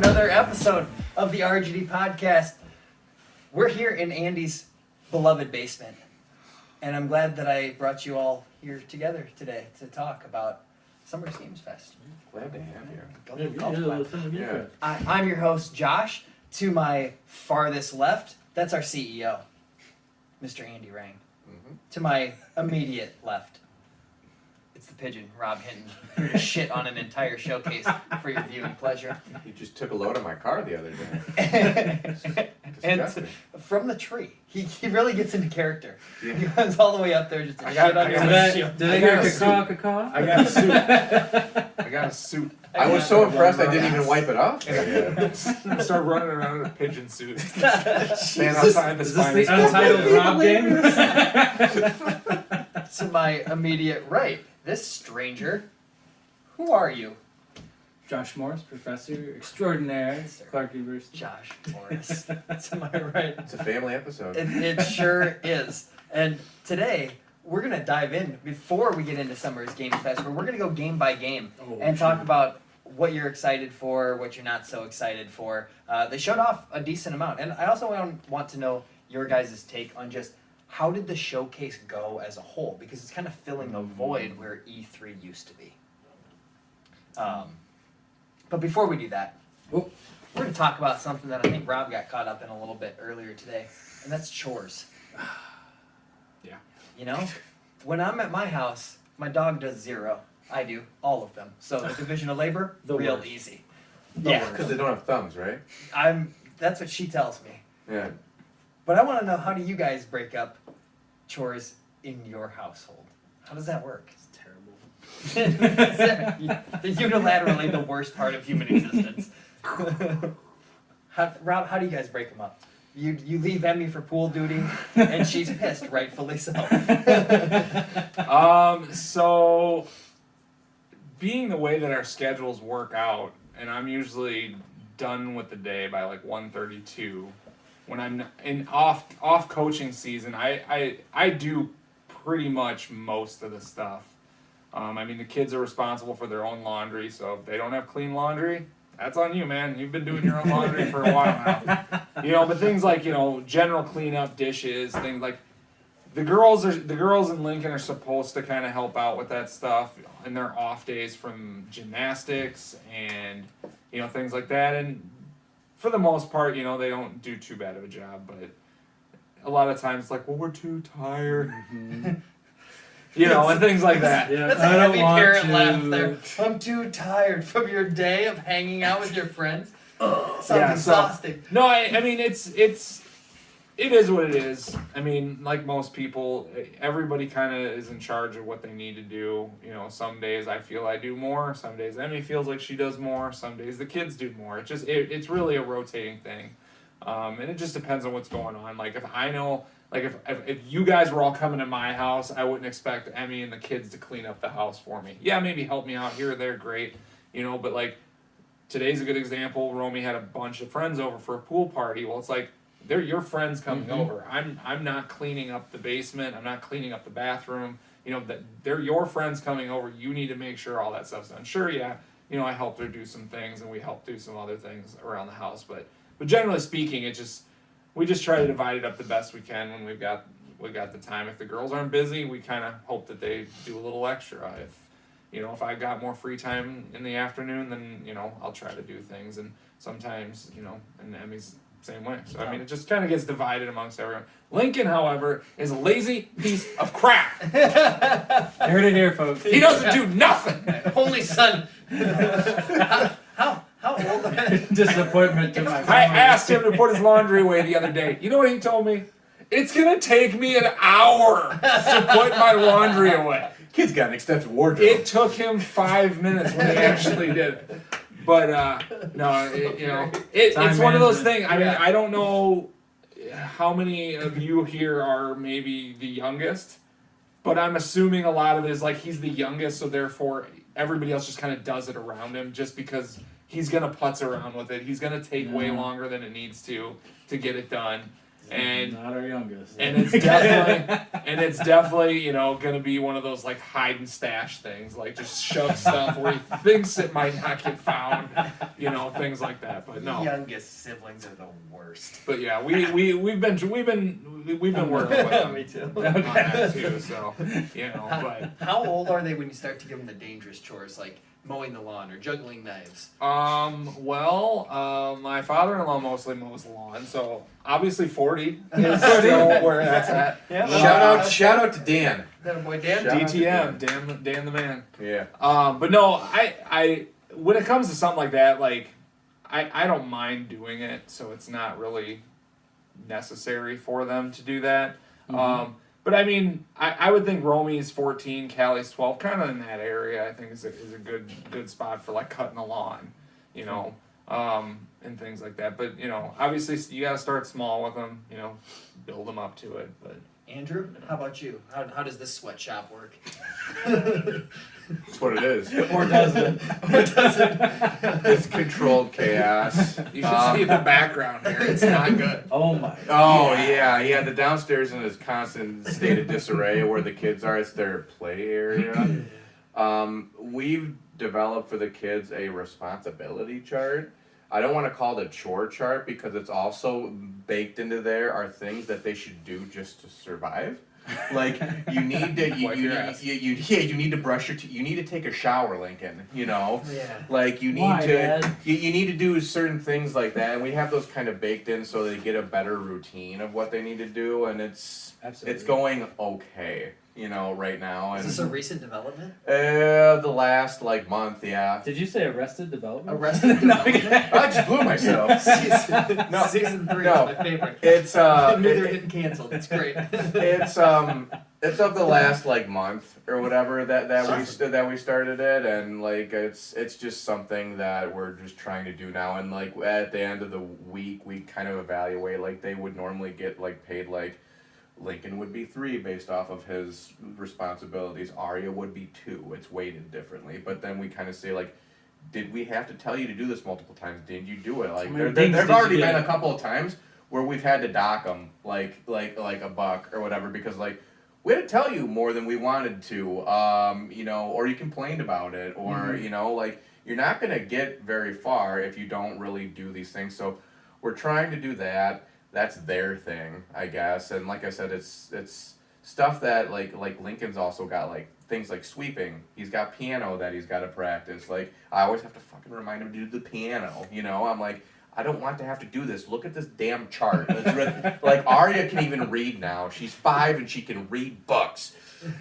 another episode of the RGD podcast. We're here in Andy's beloved basement, and I'm glad that I brought you all here together today to talk about Summer Games Fest. Glad to have you. I'm your host, Josh. To my farthest left, that's our CEO, Mr. Andy Rang. Mm-hmm. To my immediate left, it's the pigeon, Rob Hinton, here to shit on an entire showcase for your viewing pleasure. You just took a load of my car the other day. And from the tree, he really gets into character. Yeah. He goes all the way up there just to shit on your windshield. Did I hear caw? I got a suit. I was so impressed I didn't even wipe it off. Start running around in a pigeon suit. Stand outside the Is this the Untitled Rob game? To my immediate right, this stranger. Who are you? Josh Morris, professor extraordinaire, Clark University. Josh Morris. To my right. It's a family episode. It sure is. And today, we're going to dive in, before we get into Summer's Games Fest, where we're going to go game by game and talk about what you're excited for, what you're not so excited for. They showed off a decent amount. And I also want to know your guys' take on just how did the showcase go as a whole? Because it's kind of filling the void where E3 used to be. But before we do that, we're going to talk about something that I think Rob got caught up in a little bit earlier today, and that's chores. Yeah. You know, when I'm at my house, my dog does 0. I do all of them. So the division of labor, real worst. easy. Yeah, because they don't have thumbs, right? That's what she tells me. Yeah. But I want to know, how do you guys break up chores in your household? How does that work? It's terrible. Unilaterally the worst part of human existence. Rob, how do you guys break them up? You leave Emmy for pool duty, and she's pissed, rightfully so. So being the way that our schedules work out, and I'm usually done with the day by like 1:32. When I'm in off coaching season, I do pretty much most of the stuff. I mean, the kids are responsible for their own laundry, so if they don't have clean laundry, that's on you, man. You've been doing your own laundry for a while now. But things like, general cleanup, dishes, things like the girls in Lincoln are supposed to kind of help out with that stuff in their off days from gymnastics and, things like that. And for the most part, they don't do too bad of a job, but a lot of times it's like, well, we're too tired. Mm-hmm. And things like that. Yeah. That's a heavy parent laugh there. I'm too tired from your day of hanging out with your friends. Sounds exhausting. No, I mean, it is what it is. I mean, like most people, everybody kind of is in charge of what they need to do. Some days I feel I do more. Some days Emmy feels like she does more. Some days the kids do more. It's really a rotating thing. And it just depends on what's going on. Like, if I know... Like, if you guys were all coming to my house, I wouldn't expect Emmy and the kids to clean up the house for me. Yeah, maybe help me out here or there, great. But, like, today's a good example. Romy had a bunch of friends over for a pool party. Well, it's like, they're your friends coming over. I'm not cleaning up the basement. I'm not cleaning up the bathroom. They're your friends coming over. You need to make sure all that stuff's done. Sure, yeah, I helped her do some things, and we helped do some other things around the house. But generally speaking, we just try to divide it up the best we can when we got the time. If the girls aren't busy, we kind of hope that they do a little extra. If I got more free time in the afternoon, then I'll try to do things. And sometimes and Emmy's same way. So I mean, it just kind of gets divided amongst everyone. Lincoln, however, is a lazy piece of crap. I heard it here, folks. He doesn't do nothing. Only son. How old are you? Disappointment to my family. I asked him to put his laundry away the other day. You know what he told me? It's going to take me an hour to put my laundry away. Kid's got an extensive wardrobe. It took him 5 minutes when he actually did it. But, no, it's one of those things. I mean, I don't know how many of you here are maybe the youngest, but I'm assuming a lot of it is like he's the youngest, so therefore everybody else just kind of does it around him just because he's going to putz around with it. He's going to take way longer than it needs to get it done. and Not our youngest. and it's definitely you know gonna be one of those like hide and stash things, like just shove stuff where he thinks it might not get found, you know, things like that. But no, Youngest siblings are the worst. but yeah, we've been working with them Me too. on that too. So you know, but. How old are they when you start to give them the dangerous chores like mowing the lawn or juggling knives? My father-in-law mostly mows the lawn, so obviously 40 is still where that's at. Yeah. Shout out to Dan. That boy Dan. Shout- DTM, Dan the man. Yeah. But no, I when it comes to something like that, like I don't mind doing it, so it's not really necessary for them to do that. But I mean, I would think Romy's 14, Callie's 12, kind of in that area. I think is a good spot for like cutting the lawn, you know, and things like that. But you know, obviously you gotta start small with them, you know, build them up to it. But Andrew, how about you? How does this sweatshop work? That's what it is. Or does it? Or does it? It's controlled chaos. you should see the background here; it's not good. Oh my. Oh yeah. The downstairs in this constant state of disarray where the kids are. It's their play area. We've developed for the kids a responsibility chart. I don't want to call it a chore chart because it's also baked into there are things that they should do just to survive. Like you need to you need to brush your teeth. You need to take a shower, Lincoln. You know. Yeah. Like you need Why, Dad? you need to do certain things like that, and we have those kind of baked in so they get a better routine of what they need to do, and it's going okay, you know, right now. And Is this a recent development? the last like month, yeah. Did you say Arrested Development? Arrested Development. I just blew myself. No. Season 3 No. is my favorite. It's I knew they were getting canceled. It's great. It's of the last like month or whatever that we started it, and like it's just something that we're just trying to do now, and like at the end of the week we kind of evaluate, like they would normally get like paid like Lincoln would be 3 based off of his responsibilities. Arya would be 2. It's weighted differently, but then we kind of say like, did we have to tell you to do this multiple times? Did you do it? Like How many there've things already did you been get? a couple of times where we've had to dock them like $1 or whatever because like we had to tell you more than we wanted to, you know, or you complained about it, or you know, like you're not gonna get very far if you don't really do these things. So we're trying to do that. That's their thing, I guess. And like I said, it's stuff that like Lincoln's also got like things like sweeping. He's got piano that he's got to practice. Like I always have to fucking remind him to do the piano. You know, I'm like, I don't want to have to do this. Look at this damn chart. Like Arya can even read now. She's 5 and she can read books.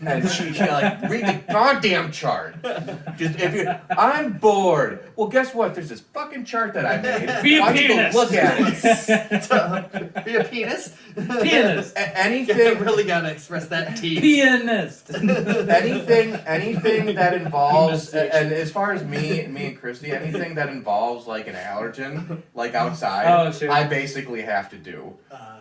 And she like read the goddamn chart. Just if you, I'm bored. Well, guess what? There's this fucking chart that I made. Be a Why don't you go pianist. look at it. Be a penis? Pianist. Anything, really gotta express that T. Pianist. anything that involves, and as far as me and Christy, anything that involves like an allergen, like outside, Oh, sure. I basically have to do.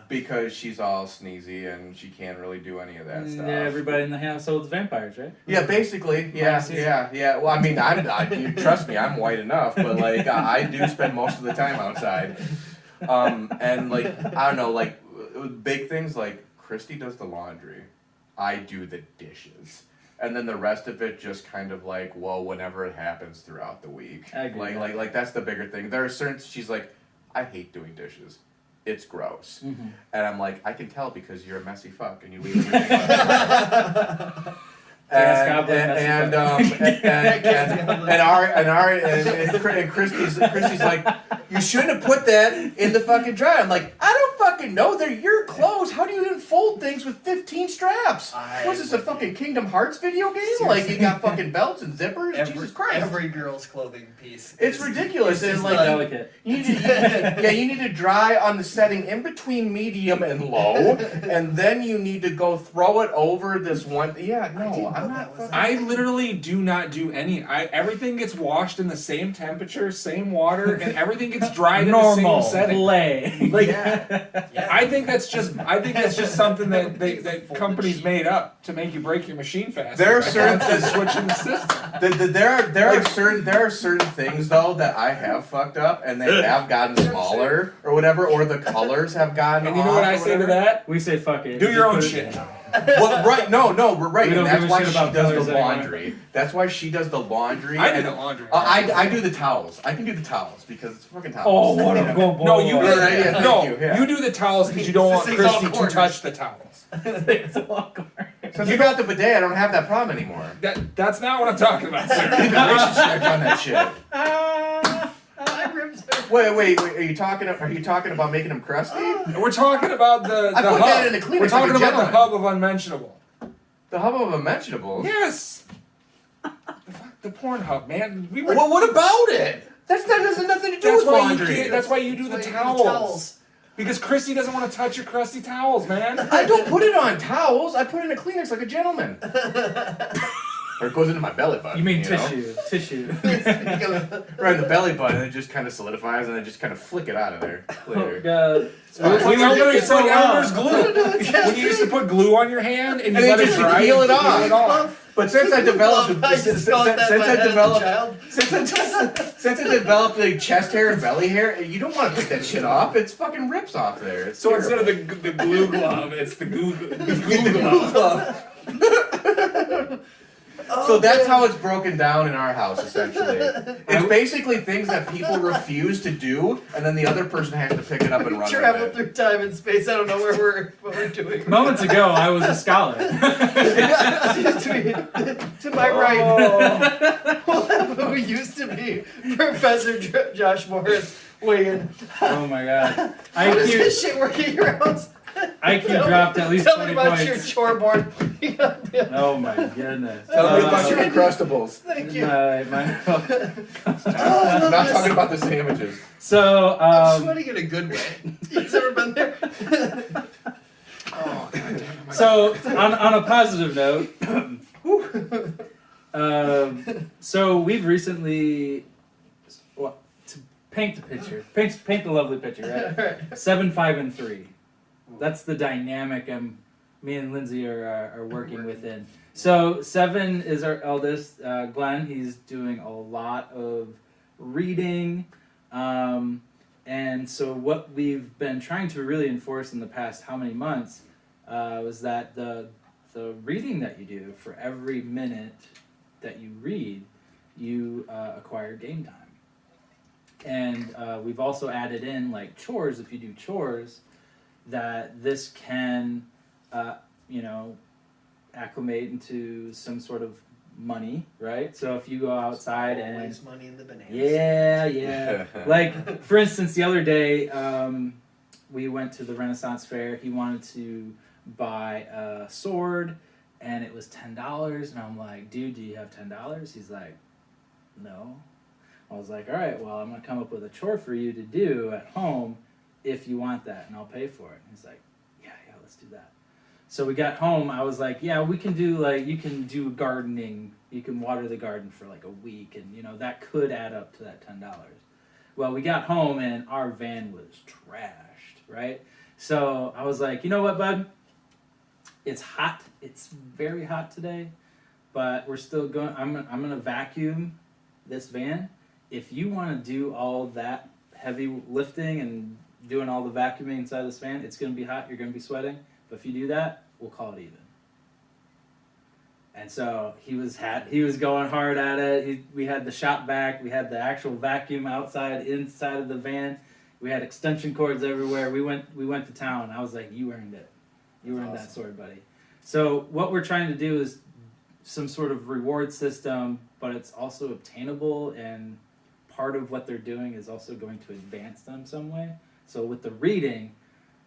Because she's all sneezy and she can't really do any of that stuff. Yeah, everybody in the household's vampires, right? Yeah, basically. Yeah. Well, I mean, you trust me, I'm white enough, but like I do spend most of the time outside. And like I don't know, like big things like Christy does the laundry, I do the dishes. And then the rest of it just kind of like, well, whenever it happens throughout the week. I agree. Like that's the bigger thing. There are certain she's like, I hate doing dishes. It's gross. Mm-hmm. And I'm like, I can tell because you're a messy fuck and you leave everything up. And Christy's like, you shouldn't have put that in the fucking dryer. I'm like, I don't fucking know. They're your clothes. How do you unfold things with 15 straps? What's this, a fucking Kingdom Hearts video game? Seriously. Like you got fucking belts and zippers? Jesus Christ. Every girl's clothing piece. It's ridiculous. It's And just like, Delicate. you need to dry on the setting in between medium and low, and then you need to go throw it over this one. Yeah, no, I'm not. I literally do not do any. Everything gets washed in the same temperature, same water, and everything gets dried in the Normal same setting. play. Like, Yeah. I think that's just something that companies made up to make you break your machine faster. There are certain That's switching the system. There are certain things though that I have fucked up and they have gotten smaller or whatever, or the colors have gotten. And you know what I say to that? We say fuck it. Do your own Put it- shit. Well, right? No, we're right, We and don't that's give a why shit she about does colors the anymore. laundry. That's why she does the laundry. I do and the laundry. I do the towels. I can do the towels because it's fucking towels. Oh, what a good boy. No, you do. Yeah, yeah, thank No, you, yeah. you do the towels because you don't want This thing's all Christy to corners. touch the towels. It's all Since you got the bidet, I don't have that problem anymore. That's not what I'm talking about, Leave sir. a relationship on that shit. My ribs hurt. Wait. Are you talking about making them crusty? We're talking about the I put hub. that in the Kleenex We're talking like a about the gentleman. hub of unmentionable. The hub of unmentionables. Yes. The porn hub, man. We were. Well, what about it? That has nothing to do That's with why laundry. that's why you do the That's why you towels. Because Christy doesn't want to touch your crusty towels, man. I don't put it on towels. I put it in a Kleenex like a gentleman. Or it goes into my belly button. You mean know? tissue? Right in the belly button, and it just kind of solidifies, and I just kind of flick it out of there Oh later. god. It's like It's so Elmer's long. glue. When you used to put glue on your hand and you And let then it just dry, peel it you off. peel it off. But since I developed, I just felt that in my head as a child. since I developed like chest hair and belly hair, you don't want to pick that shit off. It's fucking rips off there. It's So instead of terrible. the glue glove, it's the glue The glove. So that's how it's broken down in our house, essentially. It's basically things that people refuse to do, and then the other person has to pick it up and run Travel with it. through time and space. I don't know what we're doing. Moments ago, I was a scholar. Excuse me. To my right, we'll have who used to be Professor Josh Morris weigh in. Oh my god. How does IQ this shit work at your house? IQ dropped at least Tell 20 me about points. your chore board. Oh my goodness. Tell me about Uh, your Uncrustables. Thank you. I'm not talking about the sandwiches. So, I'm sweating in a good way. You guys ever been there? Oh, God damn it. so on a positive note, so we've recently, well, to paint the picture, paint the lovely picture, right? 7, 5, and 3. That's the dynamic me and Lindsay are working within. So 7 is our eldest, Glenn. He's doing a lot of reading, and so what we've been trying to really enforce in the past how many months was that the reading that you do, for every minute that you read, you acquire game time. And we've also added in like chores. If you do chores, that this can, acclimate into some sort of money, right? So if you go outside and Always money in the bananas. yeah. Like, for instance, the other day, we went to the Renaissance Fair. He wanted to buy a sword, and it was $10. And I'm like, dude, do you have $10? He's like, no. I was like, all right, well, I'm going to come up with a chore for you to do at home if you want that, and I'll pay for it. And he's like, yeah, let's do that. So we got home. I was like, yeah, we can do, like, you can do gardening. You can water the garden for like a week, and that could add up to that $10. Well, we got home and our van was trashed, right? So I was like, you know what, bud? It's hot. It's very hot today, but we're still going. I'm gonna vacuum this van. If you want to do all that heavy lifting and doing all the vacuuming inside this van, it's gonna be hot. You're gonna be sweating. But if you do that, we'll call it even. And so he was going hard at it. We had the shop vac. We had the actual vacuum inside of the van. We had extension cords everywhere. We went to town. I was like, you earned it. You earned that sword, buddy. So what we're trying to do is some sort of reward system, but it's also obtainable, and part of what they're doing is also going to advance them some way. So with the reading,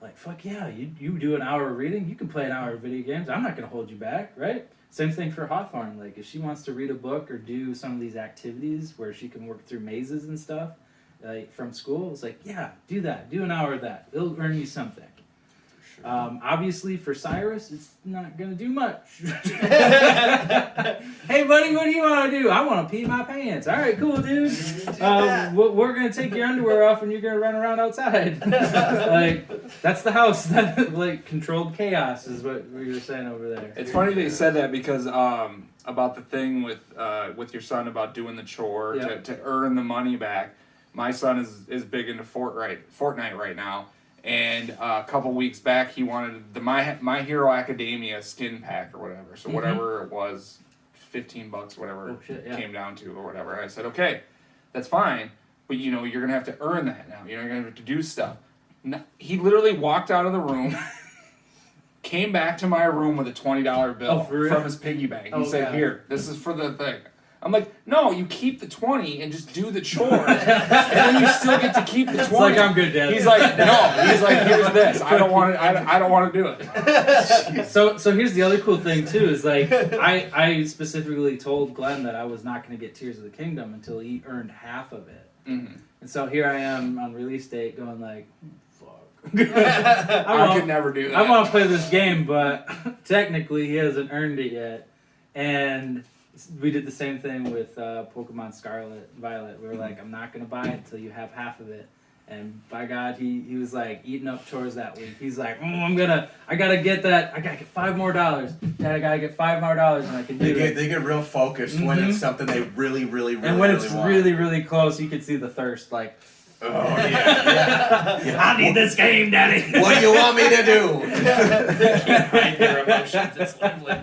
like, fuck yeah, you do an hour of reading, you can play an hour of video games. I'm not going to hold you back, right? Same thing for Hawthorne. Like, if she wants to read a book or do some of these activities where she can work through mazes and stuff, like from school, it's like, yeah, do that. Do an hour of that. It'll earn you something. Obviously, for Cyrus, it's not gonna do much. Hey, buddy, what do you want to do? I want to pee my pants. All right, cool, dude. We're gonna take your underwear off, and you're gonna run around outside. Like that's the house that like controlled chaos is what we were saying over there. It's funny they said that because about the thing with your son about doing the chore to earn the money back. My son is big into Fortnite right now. And a couple weeks back, he wanted the My Hero Academia skin pack or whatever. So whatever it was, $15, whatever came down to or whatever. I said, okay, that's fine, but you're gonna have to earn that now. You're gonna have to do stuff. No, he literally walked out of the room, came back to my room with a $20 bill from his piggy bank. He said, "Here, this is for the thing." I'm like, no, you keep the 20 and just do the chores, and then you still get to keep the 20. It's like I'm good, Dad. He's like, no. He's like, here's this. I don't want it. I don't want to do it. So here's the other cool thing too is like I specifically told Glenn that I was not going to get Tears of the Kingdom until he earned half of it, and so here I am on release date going like, fuck. I could never do that. I want to play this game, but technically he hasn't earned it yet, and. We did the same thing with Pokemon Scarlet and Violet. We were like, I'm not going to buy it until you have half of it. And by God, he was like eating up chores that week. He's like, I got to get that. I got to get $5 more. Dad, I got to get $5 more and I can do it. They get real focused when it's something they really and when it's want. really close, you can see the thirst like, oh, yeah. I need this game, Daddy. What do you want me to do? You can't hide your emotions. It's lovely.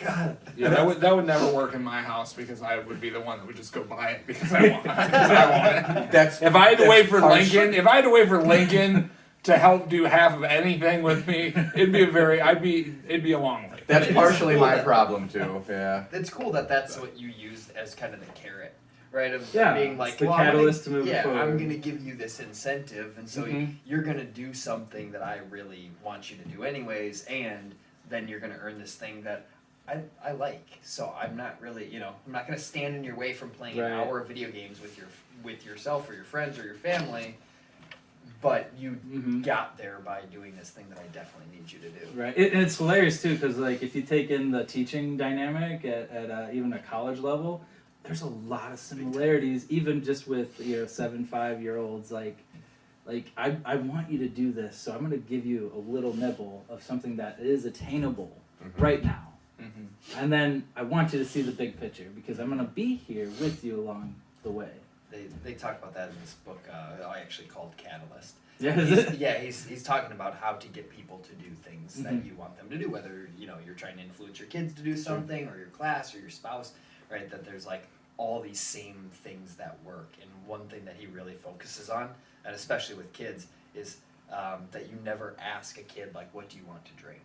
God. Yeah, that would never work in my house because I would be the one that would just go buy it because I want it. If I had to wait for Lincoln to help do half of anything with me, it'd be a long wait. That's partially my problem too. Yeah. It's cool that that's what you used as kind of the carrot. Right, of being like, the catalyst to move forward. I'm going to give you this incentive, and so you're going to do something that I really want you to do anyways, and then you're going to earn this thing that I like. So I'm not really, I'm not going to stand in your way from playing an hour of video games with yourself or your friends or your family, but you got there by doing this thing that I definitely need you to do. Right, and it's hilarious too, because like if you take in the teaching dynamic at even a college level. There's a lot of similarities, even just with 7-5-year-olds. Like I want you to do this, so I'm going to give you a little nibble of something that is attainable right now, and then I want you to see the big picture because I'm going to be here with you along the way. They talk about that in this book. I actually called Catalyst. Yeah, He's talking about how to get people to do things that you want them to do, whether you're trying to influence your kids to do something or your class or your spouse. Right, that there's like all these same things that work, and one thing that he really focuses on, and especially with kids, is that you never ask a kid like, "What do you want to drink?"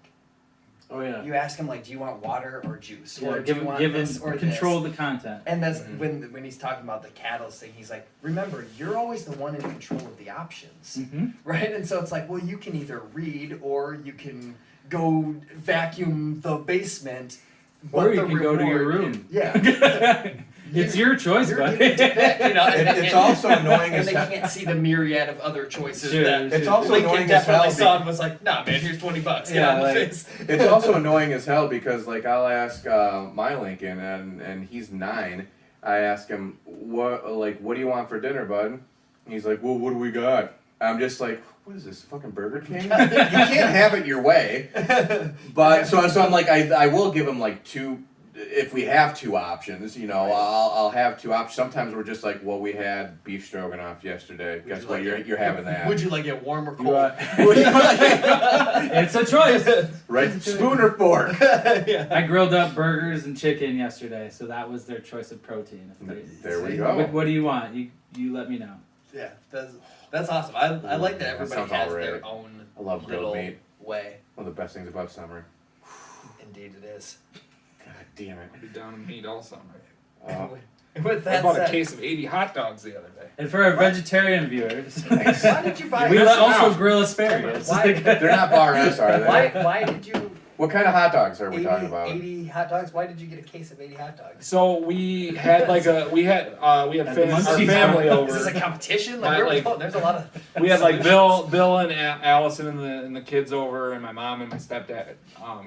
Oh yeah. You ask him like, "Do you want water or juice?" Or give do you want him this or control this? the content. And that's when he's talking about the catalyst thing. He's like, "Remember, you're always the one in control of the options, right?" And so it's like, well, you can either read or you can go vacuum the basement. Or you can go to your room. Yeah. It's your choice, buddy. It's also annoying and as they hell. can't see the myriad of other choices Sure, that It's also Lincoln annoying as definitely hell. saw and was like, nah, man, here's $20. Get Yeah, out of the like- face. It's also annoying as hell because like I'll ask my Lincoln and he's 9. I ask him what do you want for dinner, bud? And he's like, well, what do we got? I'm just like, what is this, fucking Burger King? You can't have it your way. But so I'm like, I will give him like 2. If we have 2 options, I'll have 2 options. Sometimes we're just like, well, we had beef stroganoff yesterday. Guess what? You're having that. Would you like it warm or cold? It's a choice. Right? Spoon or fork? Yeah. I grilled up burgers and chicken yesterday, so that was their choice of protein. There we go. What do you want? You let me know. Yeah, that's awesome. I like that everybody sounds has all right. their own I love grilled little meat. way. One of the best things about summer. Indeed it is. God damn it. I'll be down to meat all summer. With I that bought a said, case of 80 hot dogs the other day. And for our vegetarian viewers, why did you buy we this? also grill asparagus. Why- They're not bar S, are they? Why did you What kind of hot dogs are we 80, talking about? 80 hot dogs. Why did you get a case of 80 hot dogs? So we had like we had our family over. Is this a competition? My, Like, where we like- going? There's a lot of. We had like Bill and Allison and the kids over, and my mom and my stepdad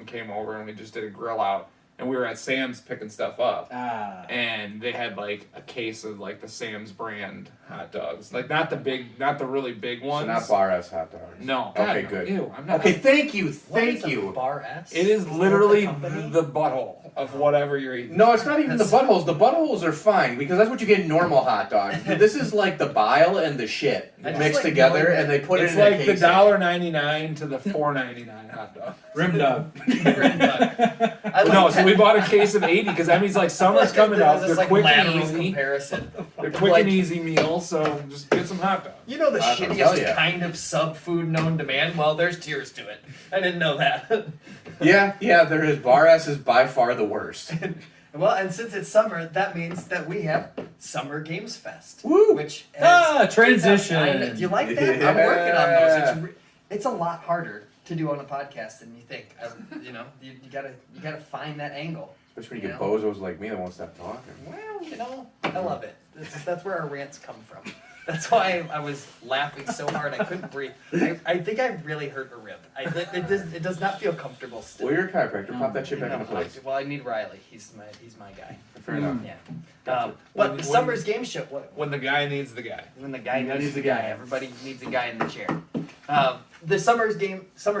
came over, and we just did a grill out, and we were at Sam's picking stuff up, and they had like a case of like the Sam's brand hot dogs, like not the really big ones. So not Bar S hot dogs. No. Okay, God, good. Ew, I'm not. Okay, thank you, What thank is a you. Bar S? It is that literally the company? the butthole of whatever you're eating. No, it's not even That's- the buttholes. The buttholes are fine because that's what you get in normal hot dogs. This is like the bile and the shit I just mixed like together, knowing and they put It's it in a like the case. $1.99 to the $4.99 hot dog. Rimmed up. I like No, so that. we bought a case of 80 because that means like summer's coming up. This They're like quick and lateral easy. comparison. They're quick Like- and easy meals, so just get some hot dogs. You know the I'll tell shittiest ya. kind of sub food known to man? Well, there's tiers to it. I didn't know that. Yeah, there is. Bar S is by far the worst. Well, and since it's summer, that means that we have Summer Games Fest. Woo! Which has, Transition. Do you like that? I'm working on those. It's a lot harder to do on a podcast than you think. You know, you gotta find that angle. Especially when you get You bozos like me that won't stop talking. Well, you know, I love it. That's where our rants come from. That's why I was laughing so hard I couldn't breathe. I think I really hurt a rib. It does not feel comfortable still. Well, you're a chiropractor. Pop that shit back No, into place. I need Riley. He's my guy. Fair enough. Yeah. Gotcha. But When- the when- summer's game show. When the guy needs the guy. When the guy When needs the guy, everybody needs a guy in the chair. The summer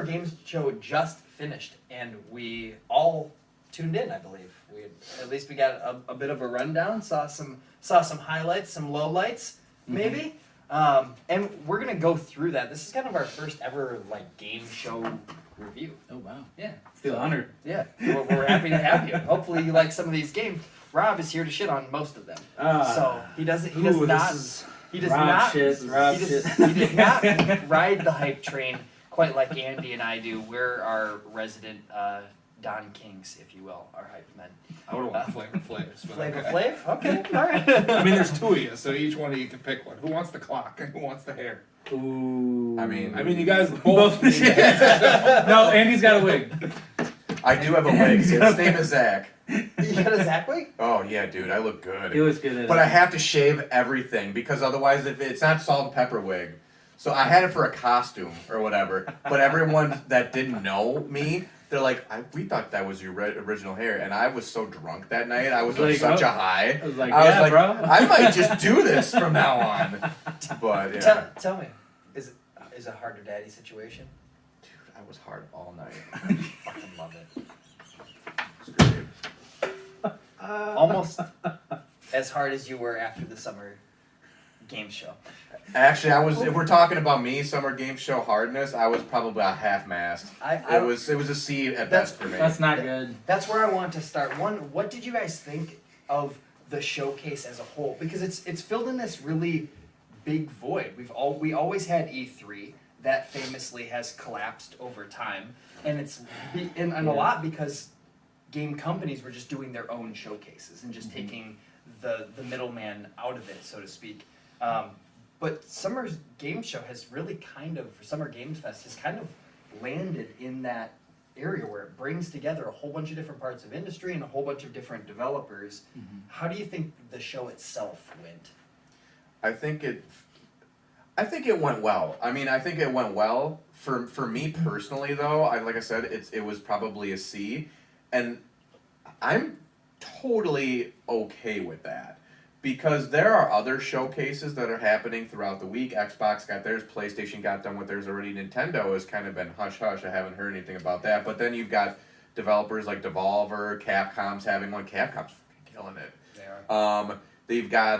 games show just finished, and we all tuned in. I believe at least we got a bit of a rundown. Saw some highlights, some lowlights, maybe. And we're gonna go through that. This is kind of our first ever like game show review. Oh wow. Yeah. Feel honored. Yeah. We're happy to have you. Hopefully you like some of these games. Rob is here to shit on most of them. So he does Rob not shits. ride the hype train quite like Andy and I do. We're our resident Don Kings, if you will, our hype men. I would want Flavor Flavs. but Flavor okay. Flav? Okay, alright. I mean, there's two of you, so each one of you can pick one. Who wants the clock and who wants the hair? Ooh. I mean, You guys both. Both. No, Andy's got a wig. I do have a wig. His name is Zach. You got a Zach wig? Oh yeah, dude, I look good. He was good at But it. I have to shave everything because otherwise, if it's not salt and pepper wig, so I had it for a costume or whatever. But everyone that didn't know me, they're like, we thought that was your original hair, and I was so drunk that night. I was on Like, such oh. a high. I was like, I was yeah, like, bro. I might just do this from now on. But yeah, Tell me, is it a harder daddy situation? dude, I was hard all night. Fucking love it. It's great. Almost as hard as you were after the summer game show. Actually, I was. If we're talking about me, summer game show hardness, I was probably a half-mast. It was a C at That's- best for me. That's not good. That's where I want to start. One, what did you guys think of the showcase as a whole? Because it's filled in this really big void. We always had E3 that famously has collapsed over time, and and a lot because game companies were just doing their own showcases and just taking the middleman out of it, so to speak. But Summer's Game Show has really Summer Games Fest has kind of landed in that area where it brings together a whole bunch of different parts of industry and a whole bunch of different developers. How do you think the show itself went? I think it went well. I mean, I think it went well. For me personally, though, like I said, it was probably a C, and I'm totally okay with that because there are other showcases that are happening throughout the week. Xbox got theirs, PlayStation got done with theirs already. Nintendo has kind of been hush hush. I haven't heard anything about that. But then you've got developers like Devolver, Capcom's having one. Capcom's fucking killing it. They are. They've got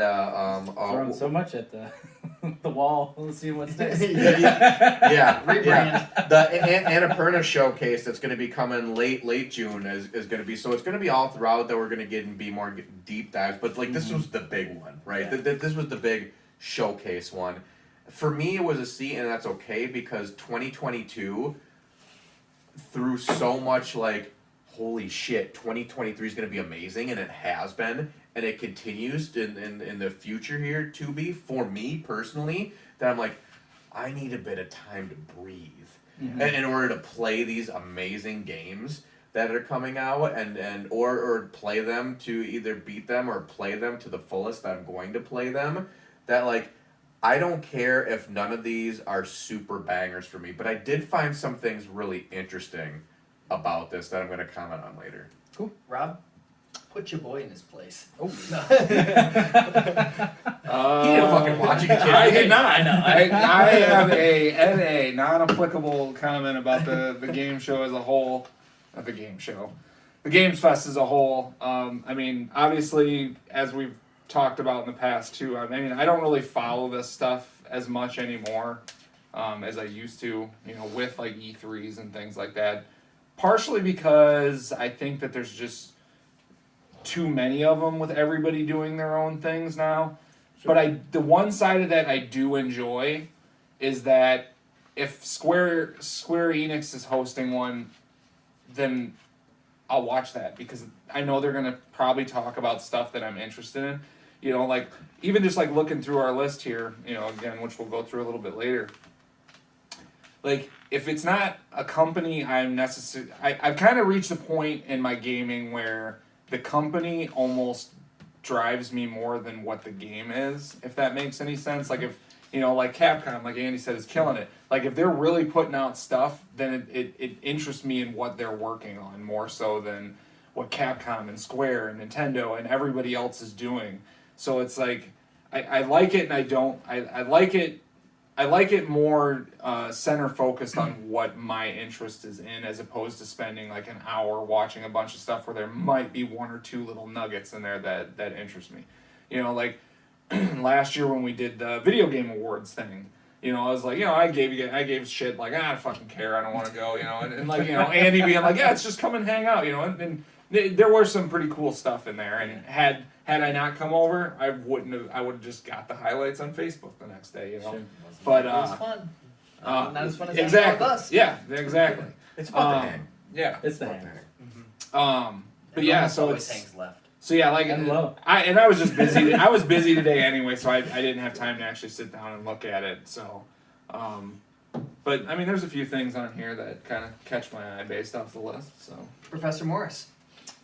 Throwing so much at the the wall. Let's see what sticks. yeah, Rebrand. yeah. The Annapurna showcase that's going to be coming late June is going to be, so it's going to be all throughout that we're going to get and be more deep dives, but like this was the big one, right? Yeah. This was the big showcase one. For me, it was a C, and that's okay because 2022 threw so much like, holy shit, 2023 is going to be amazing, and it has been, and it continues in the future here to be, for me personally, that I'm like, I need a bit of time to breathe. in order to play these amazing games that are coming out, or play them to either beat them or play them to the fullest that I'm going to play them. That like, I don't care if none of these are super bangers for me, but I did find some things really interesting about this that I'm going to comment on later. Cool. Rob, put your boy in his place. Oh. He didn't fucking watch it. I did not. I know. I have a non-applicable comment about the game show as a whole. Not the game show. The Games Fest as a whole. I mean, obviously, as we've talked about in the past too, I mean, I don't really follow this stuff as much anymore as I used to, you know, with like E3s and things like that. Partially because I think that there's just too many of them with everybody doing their own things now. Sure. But the one side of that I do enjoy is that if Square Enix is hosting one, then I'll watch that because I know they're gonna probably talk about stuff that I'm interested in. You know, like even just like looking through our list here, you know, again, which we'll go through a little bit later. Like if it's not a company I've kind of reached a point in my gaming where the company almost drives me more than what the game is, if that makes any sense. Like if, you know, like Capcom, like Andy said, is killing it. Like if they're really putting out stuff, then it interests me in what they're working on more so than what Capcom and Square and Nintendo and everybody else is doing. So it's like I like it and I don't. I like it more center focused on what my interest is in, as opposed to spending like an hour watching a bunch of stuff where there might be one or two little nuggets in there that interest me. You know, like last year when we did the video game awards thing, you know, I was like, you know, I gave shit like, I don't fucking care, I don't want to go, you know, and like, you know, Andy being like, yeah, it's just come and hang out, you know, and there was some pretty cool stuff in there, and had I not come over, I would have just got the highlights on Facebook the next day, you know. Sure. But it was fun. Not as fun as exactly. with us. Yeah, exactly. It's about the hang. Yeah. It's the About hang. the hang. But yeah, Almost so always it's hangs left. so yeah, like And low. I was just busy. I was busy today anyway, so I didn't have time to actually sit down and look at it. So, but I mean, there's a few things on here that kind of catch my eye based off the list. So Professor Morris.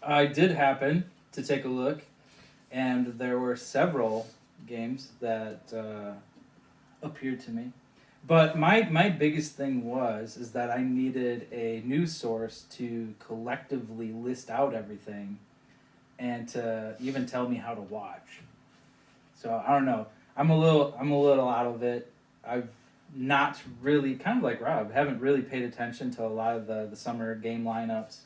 I did happen to take a look, and there were several games that appeared to me. But my biggest thing is that I needed a news source to collectively list out everything and to even tell me how to watch. So I don't know. I'm a little out of it. I've not really, kind of like Rob, haven't really paid attention to a lot of the summer game lineups.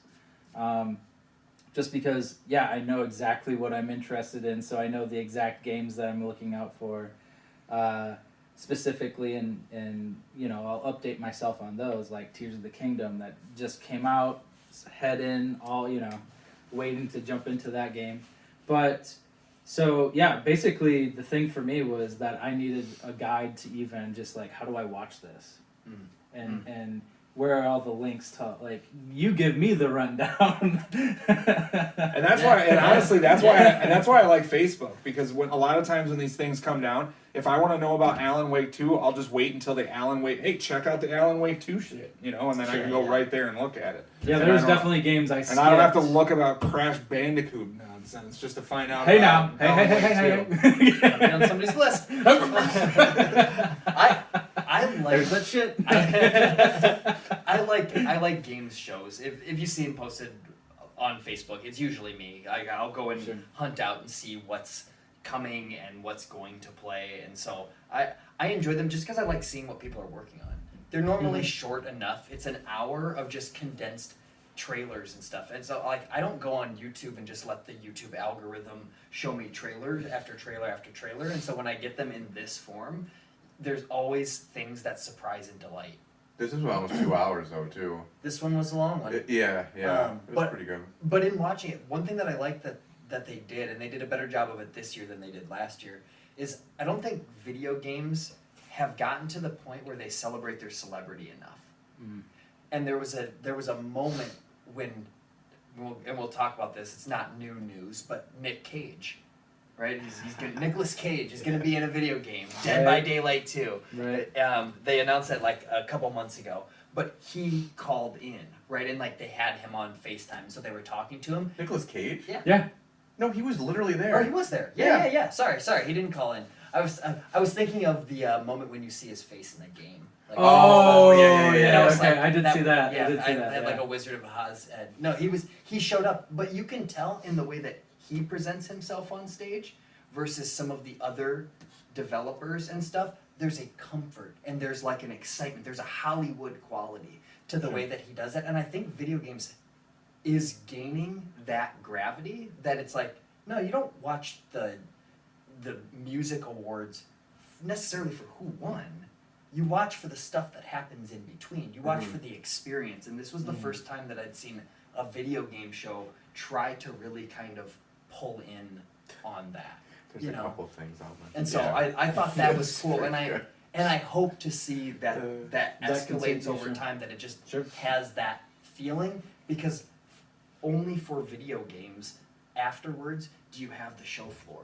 Just because, yeah, I know exactly what I'm interested in, so I know the exact games that I'm looking out for specifically, and you know, I'll update myself on those, like Tears of the Kingdom that just came out, head in, all, you know, waiting to jump into that game. But, so, yeah, basically the thing for me was that I needed a guide to even just, like, how do I watch this? And where are all the links to, like, you give me the rundown. and that's why, and honestly, that's why I like Facebook, because when a lot of times when these things come down, if I want to know about Alan Wake 2, I'll just wait until the Alan Wake, hey, check out the Alan Wake 2 shit, you know, and then I can go right there and look at it. Yeah, And there's definitely games I skipped. And I don't have to look about Crash Bandicoot nonsense just to find out Hey about now, Alan Wake 2. Be on somebody's list. I like that shit. I like games shows. If you see them posted on Facebook, it's usually me. I'll go and hunt out and see what's coming and what's going to play, and so I enjoy them just because I like seeing what people are working on. They're normally short enough. It's an hour of just condensed trailers and stuff, and so like I don't go on YouTube and just let the YouTube algorithm show me trailer after trailer after trailer, and so when I get them in this form, there's always things that surprise and delight. This is almost 2 hours though too. This one was a long one. Yeah, it was pretty good. But in watching it, one thing that I like that they did, and they did a better job of it this year than they did last year, is I don't think video games have gotten to the point where they celebrate their celebrity enough. And there was a moment when, we'll talk about this. It's not new news, but Nick Cage, right? Nicolas Cage is going to be in a video game, Dead by Daylight 2. Right. They announced that like a couple months ago. but he called in, right? And like they had him on FaceTime, so they were talking to him. Nicolas Cage? Yeah. No, he was literally there. Oh, he was there. Yeah. Sorry, he didn't call in. I was thinking of the moment when you see his face in the game. Like, Oh, yeah. and I was Okay, like, I did see that. Yeah, I did see I that. had Yeah. like a Wizard of Oz. No, he showed up, but you can tell in the way that he presents himself on stage versus some of the other developers and stuff. There's a comfort and there's like an excitement. There's a Hollywood quality to the way that he does it, and I think video games is gaining that gravity that it's like, no, you don't watch the music awards necessarily for who won. You watch for the stuff that happens in between. You watch for the experience, and this was the first time that I'd seen a video game show try to really kind of pull in on that. There's you a know. couple things out there. And so I thought that was cool, and I hope to see that That escalates continues, over sure. time, that it just Sure. has that feeling, because only for video games afterwards do you have the show floor.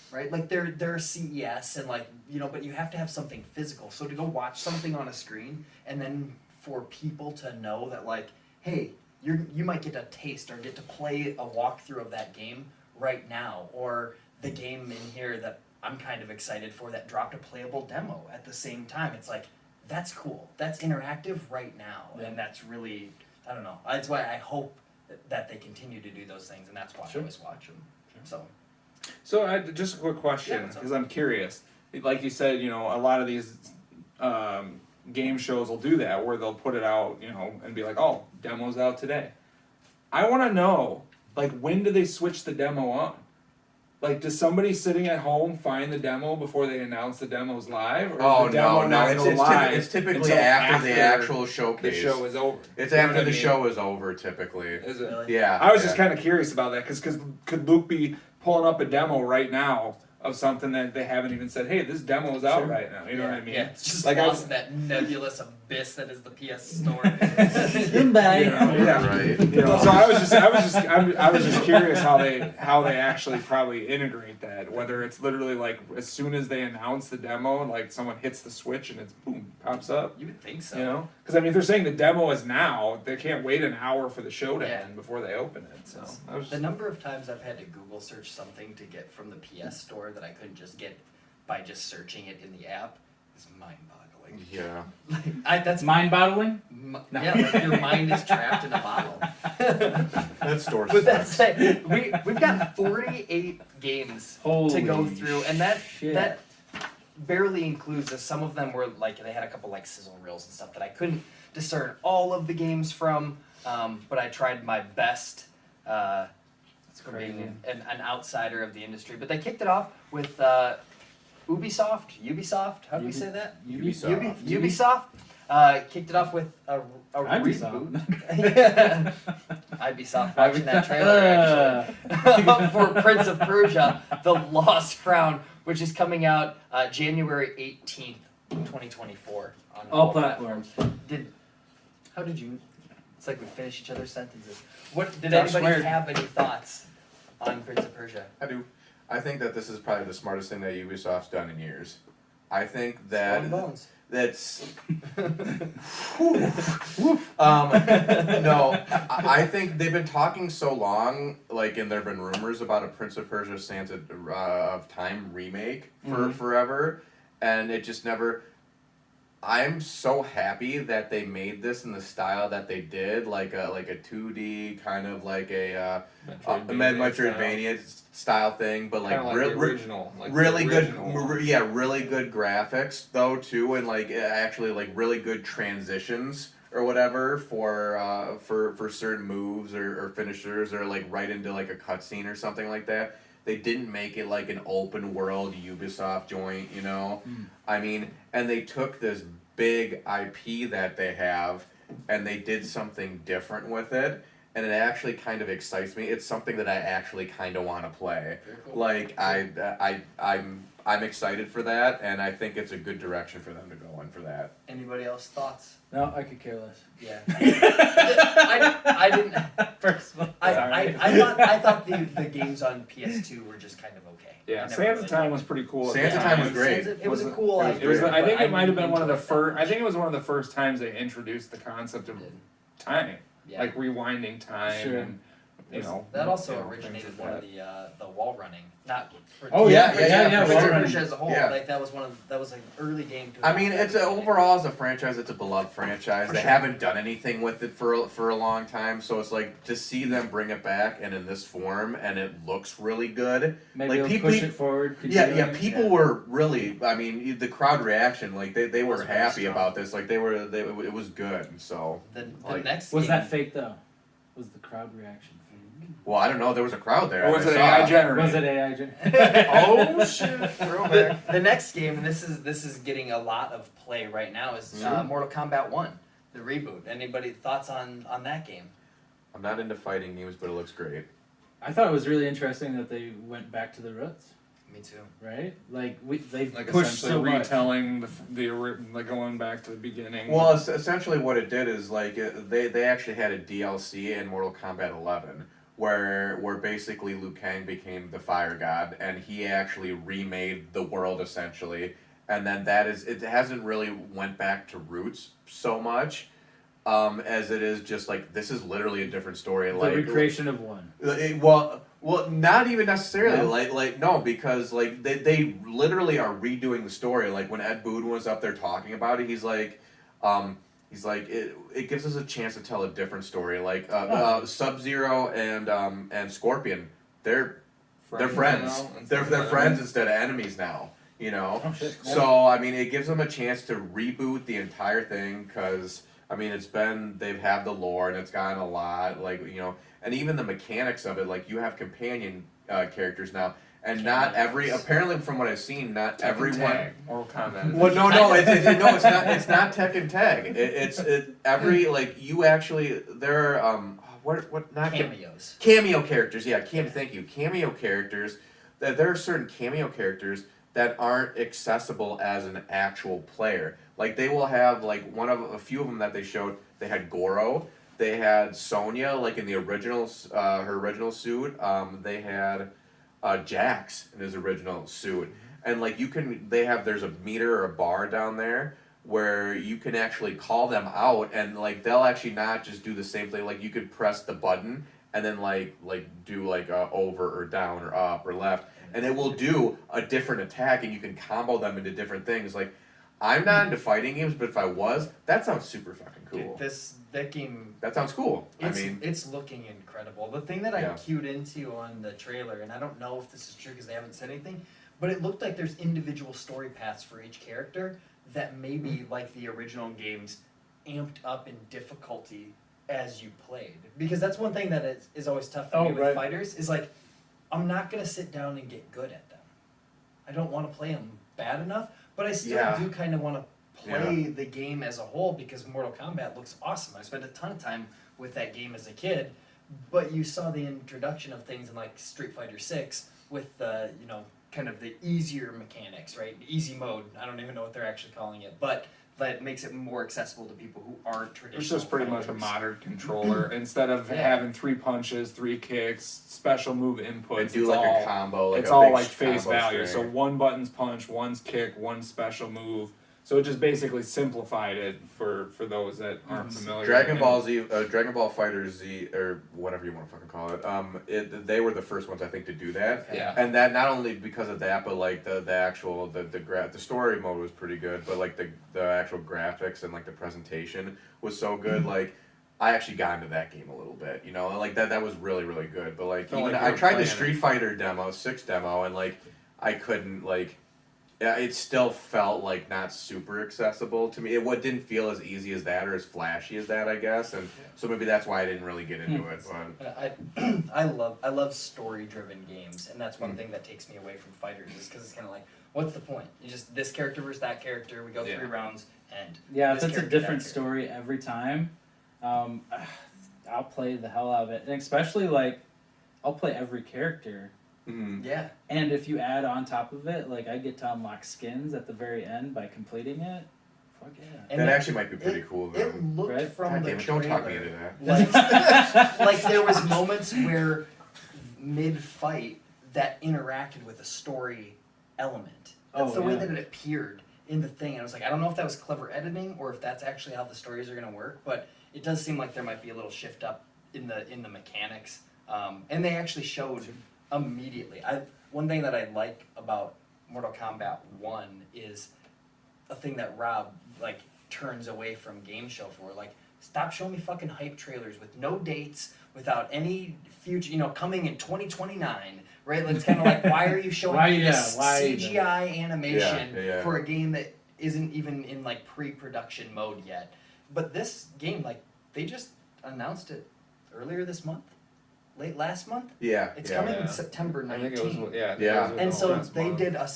Right? Like they're CES and like, you know, but you have to have something physical. So to go watch something on a screen and then for people to know that like, hey, you might get a taste or get to play a walkthrough of that game right now, or the game in here that I'm kind of excited for that dropped a playable demo at the same time. It's like, that's cool. That's interactive right now. Yeah. And that's really, I don't know. That's why I hope that they continue to do those things, and that's why Sure. I always watch them. So. So just a quick Yeah, question, what's up? because I'm curious. Like you said, you know, a lot of these game shows will do that, where they'll put it out, you know, and be like, "Oh, demo's out today." I want to know, like, when do they switch the demo on? Like, does somebody sitting at home find the demo before they announce the demo's live? Or Oh is the demo no, not it's go live it's typically until after the actual showcase. the show is over? It's You know after what I the mean? show is over, typically. Is it? Really? Yeah. I was just kind of curious about that, because could Luke be pulling up a demo right now of something that they haven't even said, "Hey, this demo is out Sure. right now." You know what I mean? Yeah, it's just Like, lost in that nebulous abyss that is the PS Store. Goodbye. You know, yeah. Right. You know, so I was just curious how they actually probably integrate that. Whether it's literally like as soon as they announce the demo, like someone hits the switch and it's boom, pops up. You would think so. You know, because I mean, if they're saying the demo is now, they can't wait an hour for the show to Yeah. end before they open it. So I was The just, number of times I've had to Google search something to get from the PS Store that I couldn't just get by just searching it in the app is mind-boggling. Yeah. That's Mind-boggling? No. Yeah, like your mind is trapped in a bottle. That store But that's sucks. it. We've got 48 games to go Holy through, and that shit. that barely includes us. Some of them were like, they had a couple like sizzle reels and stuff that I couldn't discern all of the games from, but I tried my best for being an outsider of the industry. But they kicked it off with Ubisoft. How do we say that? Ubisoft. Ubisoft kicked it off with a Ubisoft. reboot. Yeah. Ubisoft watching that trailer actually for Prince of Persia: The Lost Crown, which is coming out January 18th, 2024 on All platforms. How did you? It's like we finish each other's sentences. What did Josh anybody sweared. have any thoughts on Prince of Persia? I do. I think that this is probably the smartest thing that Ubisoft's done in years. I think that Skull and Bones. that's. No, I think they've been talking so long, like, and there have been rumors about a Prince of Persia: Sands of Time remake for forever, and it just never. I'm so happy that they made this in the style that they did, like a 2D kind of like a Metroidvania style thing, but like kinda like the original, like really the good, original one. really good graphics though too, and like actually like really good transitions or whatever for certain moves or finishers or like right into like a cutscene or something like that. They didn't make it like an open world Ubisoft joint, you know? I mean, and they took this big IP that they have and they did something different with it. And it actually kind of excites me. It's something that I actually kind of want to play. Like I'm excited for that, and I think it's a good direction for them to go in for that. Anybody else thoughts? No, I could care less. Yeah. I didn't. Personally, I thought I thought the games on PS2 were just kind of okay. Yeah, I never Sands really- of Time was pretty cool. at the Sands of time. Time was great. It was a Was it- cool it was idea. It was. I but think it might have been one of the didn't enjoy it first. that I think it much. was one of the first times they introduced the concept of time, Yeah. like rewinding time, Sure. and you know. That also you know, originated things one like of the wall running, not. For Oh, yeah, for yeah, yeah, for wall Super running. Rush as a whole. Yeah. Like that was an early game. To I mean, adopt it's that. overall as a franchise, it's a beloved franchise. For They sure. haven't done anything with it for a long time, so it's like to see them bring it back and in this form, and it looks really good. Maybe Like, they'll people- push it forward. Yeah, continue. people were really. I mean, the crowd reaction, like they were was very happy strong. about this. Like it was good. So, The like- next Was game, that fake though? Was the crowd reaction fake? well, I don't know. There was a crowd there. Or was I it saw. AI generated? Was it AI? Oh shit! Throwback. the next game, and this is getting a lot of play right now, is Mortal Kombat 1, the reboot. Anybody thoughts on that game? I'm not into fighting games, but it looks great. I thought it was really interesting that they went back to the roots, Me too. right? Like they've Like pushed essentially so much. retelling like going back to the beginning. Well, essentially what it did is like they actually had a DLC in Mortal Kombat 11 where basically Liu Kang became the fire god and he actually remade the world essentially, and then it hasn't really went back to roots so much. As it is just like this is literally a different story. The Like recreation of one. well, not even necessarily. No? Like no, because like they literally are redoing the story. Like when Ed Boon was up there talking about it, he's like, it gives us a chance to tell a different story. Like Sub-Zero and Scorpion, they're friends. now, They're instead of friends instead of enemies now. You know. Oh shit. So I mean, it gives them a chance to reboot the entire thing because I mean they've had the lore and it's gotten a lot and even the mechanics of it, like you have companion characters now, and not every apparently from what I've seen, not everyone. Tag, Mortal Kombat. Well, no, it's not Tekken Tag. It's every like you actually there are what not Cameos. cameo characters. Yeah, thank you. Cameo characters. That there are certain cameo characters that aren't accessible as an actual player. Like they will have like a few of them that they showed. They had Goro. They had Sonya like in the original her original suit. They had Jax in his original suit. And like there's a meter or a bar down there where you can actually call them out and like they'll actually not just do the same thing. Like you could press the button and then like do like over or down or up or left, and it will do a different attack and you can combo them into different things. Like I'm not into fighting games, but if I was, that sounds super fucking cool. Dude, that game. That sounds cool. It's looking incredible. The thing that I Yeah. cued into on the trailer, and I don't know if this is true because they haven't said anything, but it looked like there's individual story paths for each character that maybe, like the original games, amped up in difficulty as you played. Because that's one thing that is always tough for me with right. fighters, is like, I'm not going to sit down and get good at them. I don't want to play them bad enough, but I still Yeah. do kind of want to play the game as a whole because Mortal Kombat looks awesome. I spent a ton of time with that game as a kid, but you saw the introduction of things in like Street Fighter 6 with the, kind of the easier mechanics, right? Easy mode. I don't even know what they're actually calling it, but that makes it more accessible to people who aren't traditional. It's just pretty much a fighters. modern controller. Instead of Yeah. having 3 punches, 3 kicks, special move inputs, and do it's like all a combo. Like it's a all big like face combo value. string. So one button's punch, one's kick, one special move. So it just basically simplified it for those that aren't familiar. Dragon Ball Z, Dragon Ball Fighter Z, or whatever you want to fucking call it. They were the first ones I think to do that. Yeah. And that not only because of that, but like the actual the story mode was pretty good, but like the actual graphics and like the presentation was so good. Like I actually got into that game a little bit, like that was really really good. But like Felt even like you I were tried the playing Street Fighter 6 demo, and like I couldn't like. Yeah, it still felt like not super accessible to me. It didn't feel as easy as that or as flashy as that, I guess, and so maybe that's why I didn't really get into it. But I love story driven games, and that's one thing that takes me away from fighters is because it's kind of like, what's the point? You just this character versus that character. We go 3 rounds and Yeah, if this it's a character, different that story every time, I'll play the hell out of it. And especially like, I'll play every character. Yeah, And if you add on top of it, like I get to unlock skins at the very end by completing it. Fuck yeah. and that it- actually might be pretty cool, though. It looked Right? from God the damn it, don't talk me trailer into that. like there was moments where mid-fight that interacted with a story element. That's Oh, the way yeah. that it appeared in the thing. And I was like, I don't know if that was clever editing or if that's actually how the stories are going to work, but it does seem like there might be a little shift up in the mechanics. And they actually showed immediately. One thing that I like about Mortal Kombat 1 is a thing that Rob like turns away from game show for. Like, stop showing me fucking hype trailers with no dates, without any future, coming in 2029, right? Like, it's kind of like, why are you showing me this CGI animation for a game that isn't even in like pre-production mode yet? But this game, like, they just announced it earlier this month, late last month. Yeah. It's coming in September 19th. I think it was, yeah. Yeah. And so they did a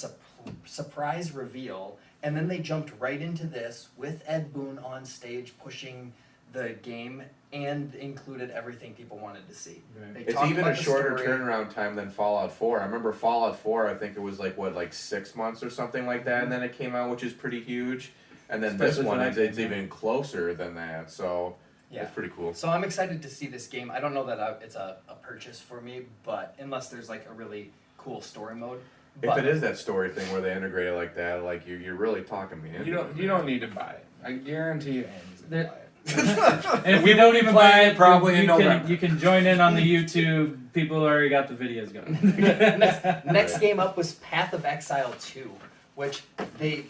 surprise reveal, and then they jumped right into this with Ed Boon on stage pushing the game and included everything people wanted to see. Right. They It's talked even about a the shorter story. turnaround time than Fallout 4. I remember Fallout 4, I think it was like 6 months or something like that, and then it came out, which is pretty huge. And then Especially this one, for it's that game, even closer than that, so Yeah. it's pretty cool. So I'm excited to see this game. I don't know that it's a purchase for me, but unless there's like a really cool story mode. If it is that story thing where they integrate it like that, like you're really talking me into You don't need to buy it. I guarantee you, Andy's gonna There- buy it. And if We you don't will be even playing buy it it, probably in you can November. you can join in on the YouTube. People already got the videos going. Next game up was Path of Exile 2, which they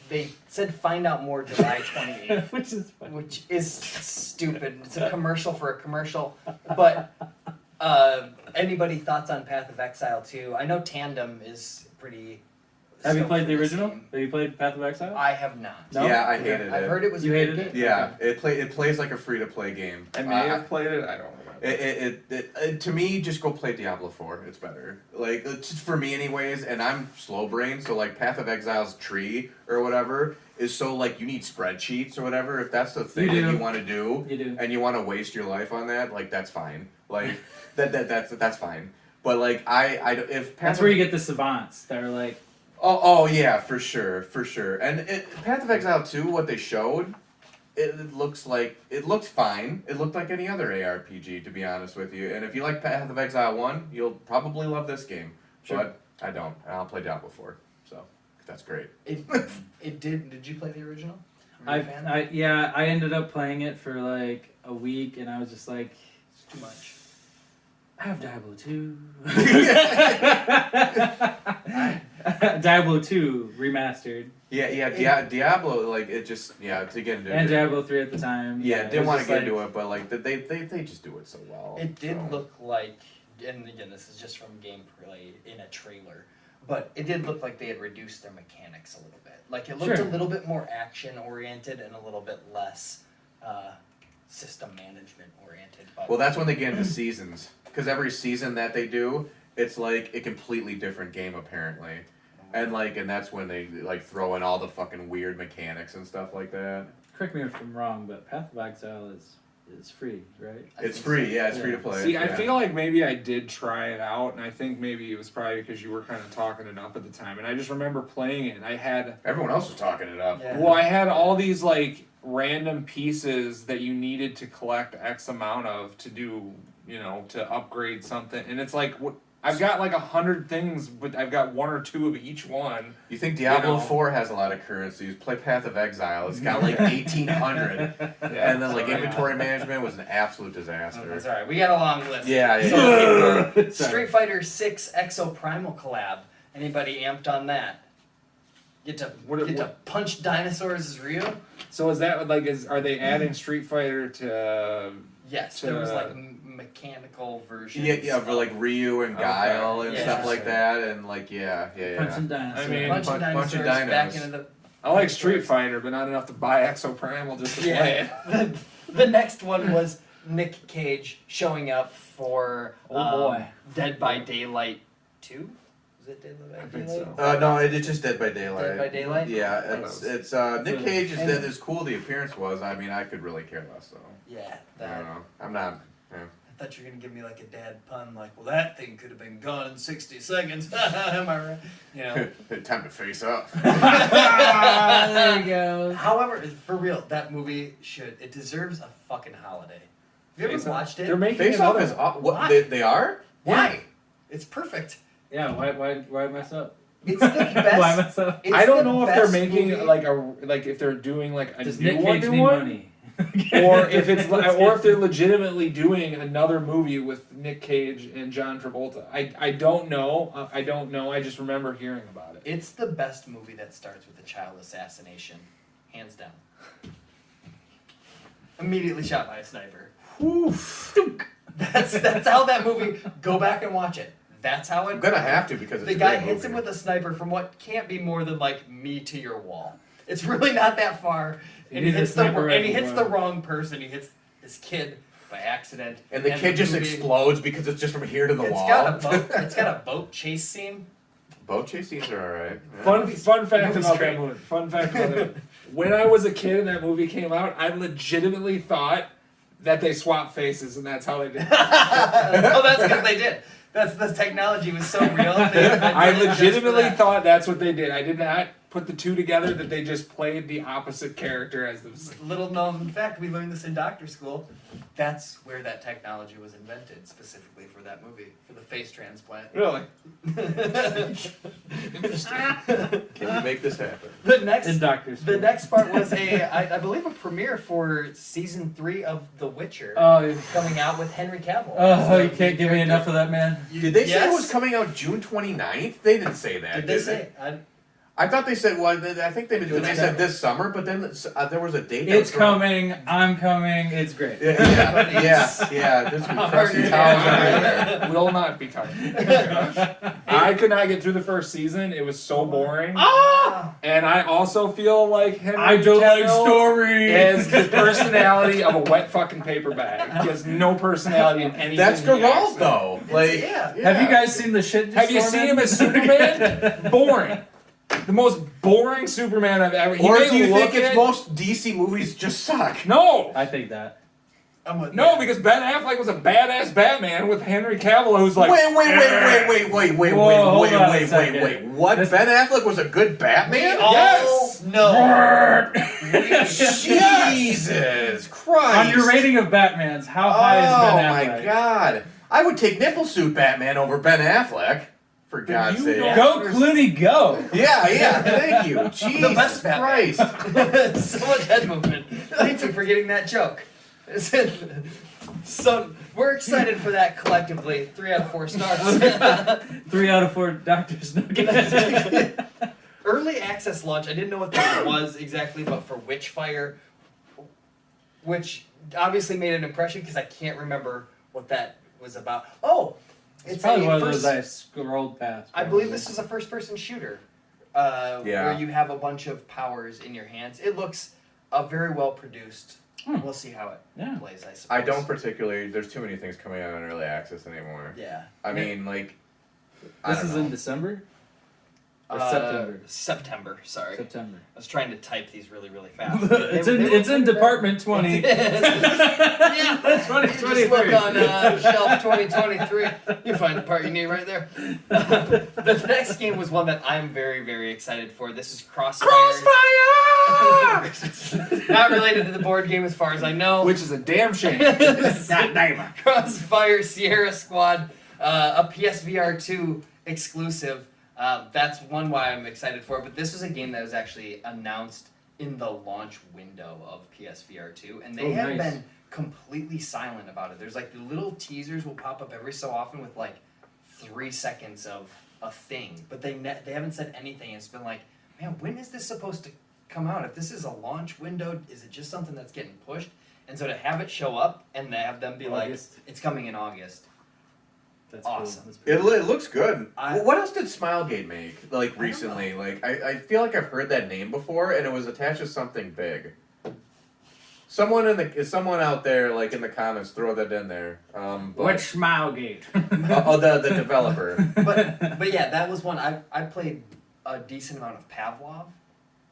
said find out more July 28th. Which is funny. Which is stupid. It's a commercial for a commercial. But anybody thoughts on Path of Exile 2? I know Tandem is pretty. Have you stoked played for the this original? game. Have you played Path of Exile? I have not. No? Yeah, I hated it. I've heard it was You a good hated game. it? Yeah, it plays like a free to play game. I may have played it. I don't remember. To me, just go play Diablo 4. It's better. Like, it's for me anyways, and I'm slow brain, so like Path of Exile's tree or whatever is so like you need spreadsheets or whatever. If that's the thing You that do. you want to do, You do. and you want to waste your life on that, like that's fine. Like that's fine. But like if Path That's of, where you get the savants that are like, oh yeah, for sure. And Path of Exile 2, what they showed, it looks fine. It looked like any other ARPG, to be honest with you. And if you like Path of Exile 1, you'll probably love this game. Sure. But I don't. And I'll play Diablo 4. So that's great. It did you play the original? Were you a fan? I ended up playing it for like a week, and I was just like, It's too much. I have Diablo 2. Diablo 2 remastered. Diablo, like, it just, to get into And it. Diablo 3 at the time. Yeah, it didn't was want to just get like- into it, but, like, they just do it so well. It did so. look like, and again, this is just from gameplay in a trailer, but it did look like they had reduced their mechanics a little bit. Like, it looked Sure. a little bit more action oriented and a little bit less system management oriented. But Well, that's when they get into seasons. Because every season that they do, it's like a completely different game, apparently. And that's when they like throw in all the fucking weird mechanics and stuff like that. Correct me if I'm wrong, but Path of Exile is free, right? I It's think free, so. yeah, it's free to play. See, yeah. I feel like maybe I did try it out, and I think maybe it was probably because you were kind of talking it up at the time. And I just remember playing it, and I had Everyone else was talking it up. Yeah. Well, I had all these like random pieces that you needed to collect X amount of to do, to upgrade something, and it's like I've got like 100 things, but I've got 1 or 2 of each one. You think Diablo You know. 4 has a lot of currencies? Play Path of Exile. It's got like 1,800. And then like So, yeah. inventory management was an absolute disaster. That's alright. We got a long list. Yeah, So, Sorry. Street Fighter 6 Exo Primal collab. Anybody amped on that? Get to punch dinosaurs as real? So is that like are they adding Street Fighter to? Yes, there was like mechanical versions. Yeah, for like Ryu and Okay. Guile and Yeah. stuff like that, and like Punching dinosaurs. I mean, punching punch dinosaurs dinos. back into the. I like Street Fighter, but not enough to buy Exo Primal just to play it. The next one was Nick Cage showing up for boy. Dead by Daylight 2? Is it Dead by I think Daylight? so. No, it's just Dead by Daylight. Dead by Daylight? Yeah, it's Nick Cage is And- as cool the appearance was. I mean, I could really care less though. Yeah, I that. don't know. I'm not. I thought you were gonna give me like a dad pun, like, well, that thing could have been gone in 60 seconds. Am I right? You know. Time to face up. There you go. However, for real, that movie deserves a fucking holiday. Have you Face ever Off? watched it? They're making Face Off another is one. what Why? they are. Why? It's perfect. Yeah, why mess up? It's the best. Why mess up? It's I don't the know if they're best making movie. if they're doing like a Does new Nick one, Cage new need one? money? Or if they're legitimately doing another movie with Nick Cage and John Travolta. I don't know. I don't know. I just remember hearing about it. It's the best movie that starts with a child assassination, hands down. Immediately shot by a sniper. That's how that movie. Go back and watch it. That's how it. I'm gonna have to because it's The a guy great hits him movie. with a sniper from what can't be more than like me to your wall. It's really not that far, and he needs a hits sniper rifle, the bro. wrong person. He hits his kid by accident, And the kid just movie- explodes because it's just from here to the It's wall. it's got a boat chase scene. Boat chase scenes are alright. Yeah. Fun fact movie's about great. that movie. Fun fact about it. When I was a kid and that movie came out, I legitimately thought that they swapped faces and that's how they did it. Oh, that's because they did. The technology was so real. I legitimately thought that's what they did. I did not put the two together that they just played the opposite character as themselves. Little known fact, we learned this in doctor school. That's where that technology was invented, specifically for that movie, for the face transplant. Really? Can you make this happen? The next In Doctor The next part was I believe a premiere for season 3 of The Witcher Oh, coming out with Henry Cavill. oh, you can't give me enough of that, man. Did they say it Yes. was coming out June 29th? They didn't say that. Did they say? I thought they said. Well, I think they Doing said that. this summer, but then there was a date. that It's was thrown- coming. I'm coming. It's great. Yeah. There's some crusty towels over there. Will not be coming. I could not get through the first season. It was so boring. Ah! And I also feel like Henry I don't like Cavill stories. has the personality of a wet fucking paper bag. He has no personality in anything. That's he Geralt, acts in. though. Like, Yeah. Have you guys seen the shit? Have you seen him as Superman? Boring. The most boring Superman I've ever. He Or may do you look think it's it- most DC movies just suck? No. I think that. I'm with No, you. because Ben Affleck was a badass Batman with Henry Cavill, who's like. Wait. Whoa, hold on a second. Wait. What? This- Ben Affleck was a good Batman? all Yes. know. Jesus Christ! On your rating of Batmans, how high is Ben Oh Affleck? my God! I would take nipple suit Batman over Ben Affleck. For God's you sake. don't- Go Clooney, go! Yeah. Thank you. Jesus best Batman. Christ. So much head movement. Thank you for getting that joke. So we're excited for that collectively. 3 out of 4 stars. 3 out of 4 doctors. Early access launch. I didn't know what this was exactly, but for Witchfire, which obviously made an impression because I can't remember what that was about. Oh, It's probably a one of first- those I scrolled past. I believe this is a first-person shooter, where you have a bunch of powers in your hands. It looks very well produced. We'll see how it plays. I suppose. I don't particularly. There's too many things coming out on early access anymore. Yeah. I mean, like. I This don't is know. in December? Or September? September. Sorry. September. I was trying to type these really, really fast. It's in Department 20. Yeah, That's you just look on shelf 2023. You find the part you need right there. The next game was one that I'm very, very excited for. This is Crossfire. Not related to the board game as far as I know. Which is a damn shame. Crossfire Sierra Squad, a PSVR 2 exclusive. That's one why I'm excited for it. But this was a game that was actually announced in the launch window of PSVR 2, and they have been completely silent about it. There's like the little teasers will pop up every so often with like 3 seconds of a thing, but they haven't said anything. It's been like, man, when is this supposed to come out? If this is a launch window, is it just something that's getting pushed? And so to have it show up and have them be August. like, it's coming in August. That's Awesome. Cool. That's It looks good. I- What else did Smilegate make? Like recently, like I feel like I've heard that name before, and it was attached to something big. Someone out there, like in the comments, throw that in there. Which Smilegate? The developer. But yeah, that was one I played a decent amount of Pavlov.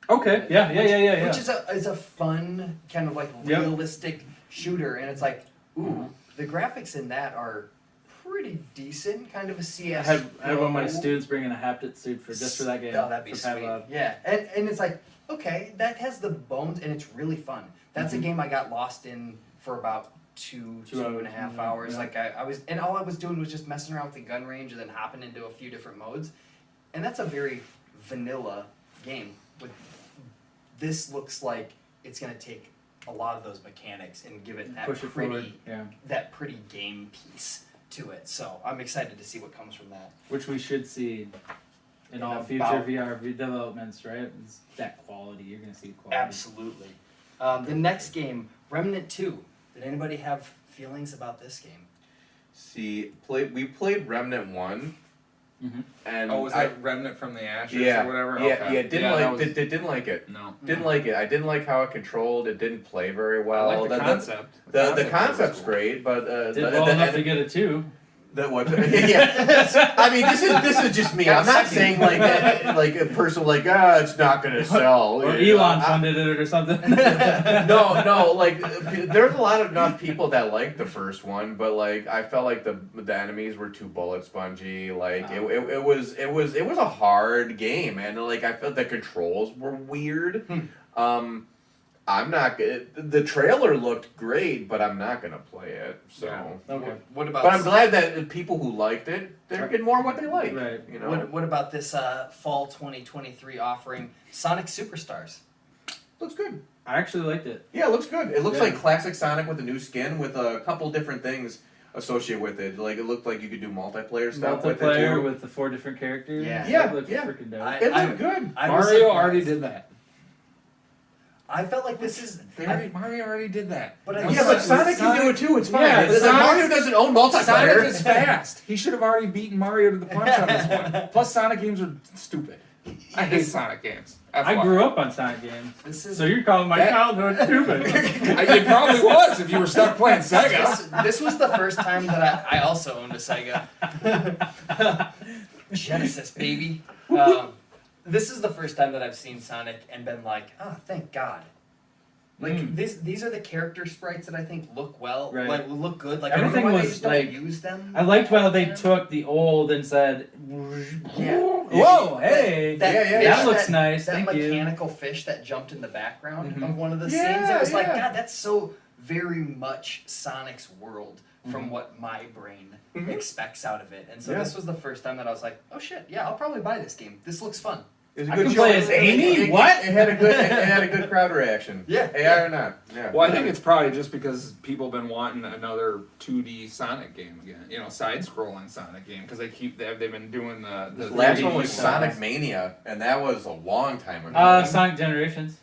Okay. Yeah. Which is a fun kind of like Yep. realistic shooter, and it's like, ooh, the graphics in that are pretty decent, kind of a CS. I had one of my students bringing a haptic suit for that game. Oh, that'd be for sweet. Pavlov. Yeah, and it's like, okay, that has the bones, and it's really fun. That's a game I got lost in for about two Two and a half hours, hours. yeah. Like I was, and all I was doing was just messing around with the gun range and then hopping into a few different modes, and that's a very vanilla game. But this looks like it's gonna take a lot of those mechanics and give it that Push it forward. pretty, Yeah. that pretty game piece to it. So I'm excited to see what comes from that. Which we should see in In all about- future VR developments, right? It's that quality. You're gonna see quality. Absolutely. The next game, Remnant 2. Did anybody have feelings about this game? See, we played Remnant 1, Mhm. and Oh, was that Remnant from the Ashes yeah, or whatever? yeah, Okay. yeah, didn't that like, was- didn't like it. No. Didn't like it. I didn't like how it controlled. It didn't play very well. I like the concept. The was concept's cool. great, but Did well enough to get a 2. that what? Yeah. I mean, this is just me. I'm not saying like a person like it's not gonna sell. Or you know. Elon funded it or something. No, like there's a lot of enough people that like the first one, but like I felt like the enemies were too bullet spongy. Like it was a hard game, and like I felt the controls were weird. I'm not the trailer looked great, but I'm not gonna play it. So, Yeah. Okay. What about? but I'm glad that the people who liked it, they're getting more what they like. Right. You know, What about this fall 2023 offering, Sonic Superstars? looks good. I actually liked it. Yeah, it looks good. It looks Yeah. like classic Sonic with a new skin with a couple different things associated with it. Like it looked like you could do multiplayer stuff with it Multiplayer too. with the 4 different characters. Yeah. Yeah, That looked yeah. freaking dope. I- It looked good. I was Mario surprised. already did that. I felt like this is. Mario already did that. But I Yeah, think but Sonic can do it too. It's fine. Yeah, But Sonic- Mario doesn't own multiplayer. Sonic is fast. He should have already beaten Mario to the punch on this one. Plus, Sonic games are stupid. I hate Sonic games. I grew up on Sonic games. This is So you're calling my That- childhood stupid. It probably was if you were stuck playing Sega. this was the first time that I also owned a Sega. Genesis, baby. This is the first time that I've seen Sonic and been like, oh, thank God. Like these are the character sprites that I think look well, Right. like look good. Like Everything I don't know why was, they just don't like- use them. I liked how they took the old and said, Yeah. "Whoa, hey, That, Yeah, yeah, fish, that looks nice. That Thank you." mechanical fish that jumped in the background Mhm. of one of the Yeah, scenes. It was like, yeah. God, that's so very much Sonic's world from Mhm. what my brain Mhm. expects out of it. And so Yeah. this was the first time that I was like, oh shit, yeah, I'll probably buy this game. This looks fun. It was a I good can show. play as Amy? What? It had a good. It had a good crowd reaction. Yeah. AI or not. Yeah. Well, I think it's probably just because people have been wanting another 2D Sonic game again. You know, side-scrolling Sonic game because they've been doing the The last 3D one was stuff. Sonic Mania, and that was a long time ago. Sonic Generations.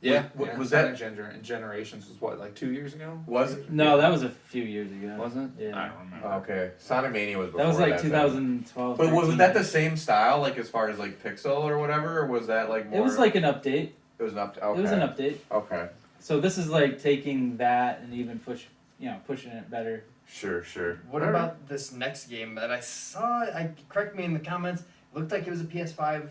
Yeah, Was- yeah. was Sonic Generations was what, like 2 years ago? Was it? No, that was a few years ago. Wasn't? Yeah. I don't remember. Okay, Sonic Mania was before That was like then. 2012. But was 13. that the same style, like as far as like pixel or whatever, or was that like more? It was like an update. It was an up. Okay. It was an update. Okay. So this is like taking that and even pushing it better. Sure. What All right. about this next game that I saw? Correct me in the comments. Looked like it was a PS5.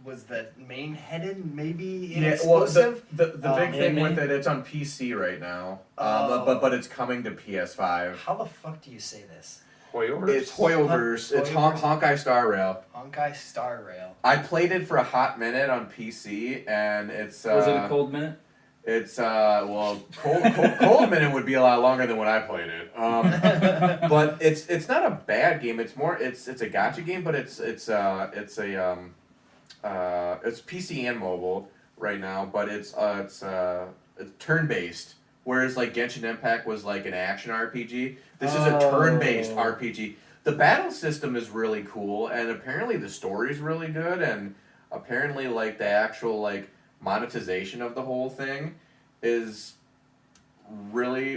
Was that main headed? Maybe an exclusive. the big thing Amy? with it, it's on PC right now. Oh. But it's coming to PS5. How the fuck do you say this? Hoyoverse? It's Hoyoverse. It's Hoyoverse. Honkai Star Rail. Honkai Star Rail. I played it for a hot minute on PC, and it's Was it a cold minute? It's cold minute would be a lot longer than when I played it. But it's not a bad game. It's more it's a gacha game, but it's PC and mobile right now. But it's turn based. Whereas like Genshin Impact was like an action RPG. This is a turn based Oh. RPG. The battle system is really cool, and apparently the story is really good, and apparently like the actual like monetization of the whole thing is really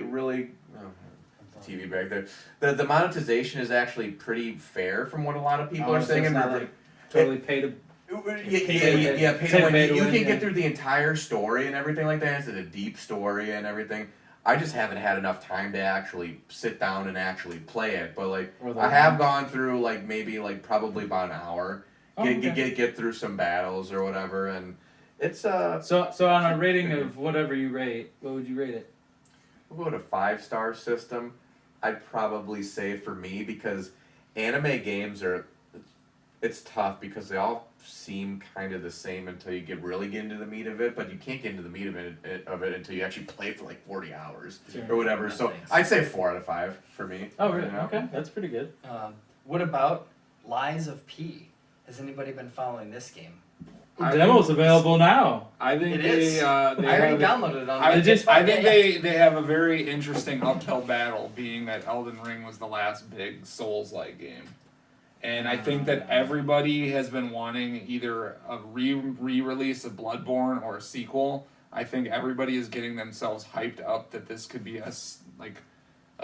TV back there. The monetization is actually pretty fair from what a lot of people are So saying. it's And not like totally pay to. pay to win. You can yeah. get through the entire story and everything like that. It's a deep story and everything. I just haven't had enough time to actually sit down and actually play it. But like Or the I have gone through like maybe like probably about an hour. Oh, okay. Get through some battles or whatever, and it's So on a rating of whatever you rate, what would you rate it? we'll go to 5-star system. I'd probably say for me because anime games are it's tough because they all seem kind of the same until you really get into the meat of it, but you can't get into the meat of it until you actually play for like 40 hours Sure. or whatever. So Thanks. I'd say 4 out of 5 for me. Oh, really? you know? Okay, that's pretty good. What about Lies of P? Has anybody been following this game? The demo's available now. I think It is. they I already have downloaded it on. I the think they have a very interesting uphill battle, being that Elden Ring was the last big Souls-like game, and I think that everybody has been wanting either a re-release of Bloodborne or a sequel. I think everybody is getting themselves hyped up that this could be a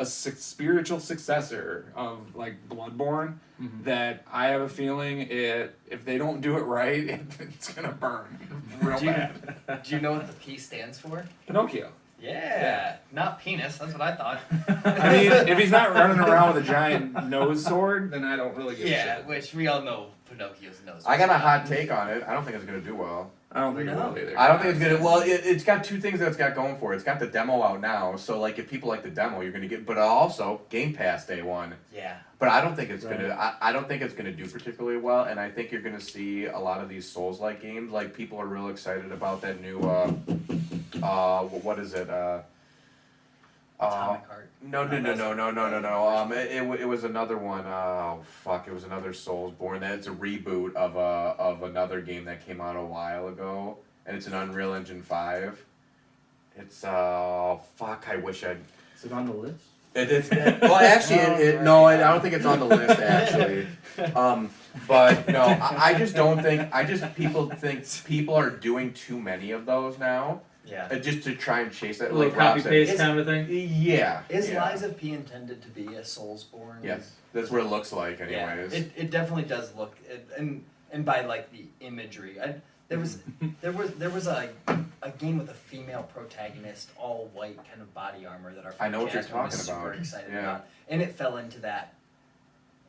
spiritual successor of like Bloodborne. Mhm. That I have a feeling if they don't do it right, it's gonna burn real Do you- bad. Do you know what the P stands for? Pinocchio. Yeah, not penis. That's what I thought. I mean, if he's not running around with a giant nose sword, then I don't really give a yeah, shit. which we all know Pinocchio's nose. I got a was hot not. take on it. I don't think it's gonna do well. I don't think it No. will either. I don't think it's gonna. Well, it's got 2 things that it's got going for it. It's got the demo out now, so like if people like the demo, you're gonna get. But also Game Pass day 1. Yeah. But I don't think it's Right. gonna. I don't think it's gonna do particularly well, and I think you're gonna see a lot of these Souls-like games. Like people are real excited about that new. What is it? Atomic Heart. No. It was another one. Oh fuck! It was another Soulsborne. That's a reboot of another game that came out a while ago, and it's an Unreal Engine 5. It's fuck! I wish I'd. Is it on the list? Well, actually, no, I don't think it's on the list actually. But no, I just don't think. People think people are doing too many of those now, Yeah. just to try and chase that. A little Like Rob copy said. paste Is- kind of a thing. Yeah. Is yeah. Lies of P intended to be a Soulsborne? Yes, that's what it looks like, Yeah. anyways. It definitely does look, and by like the imagery, there was a game with a female protagonist, all white kind of body armor that our I know what you're Jasmine was talking super about. excited Yeah. about, and it fell into that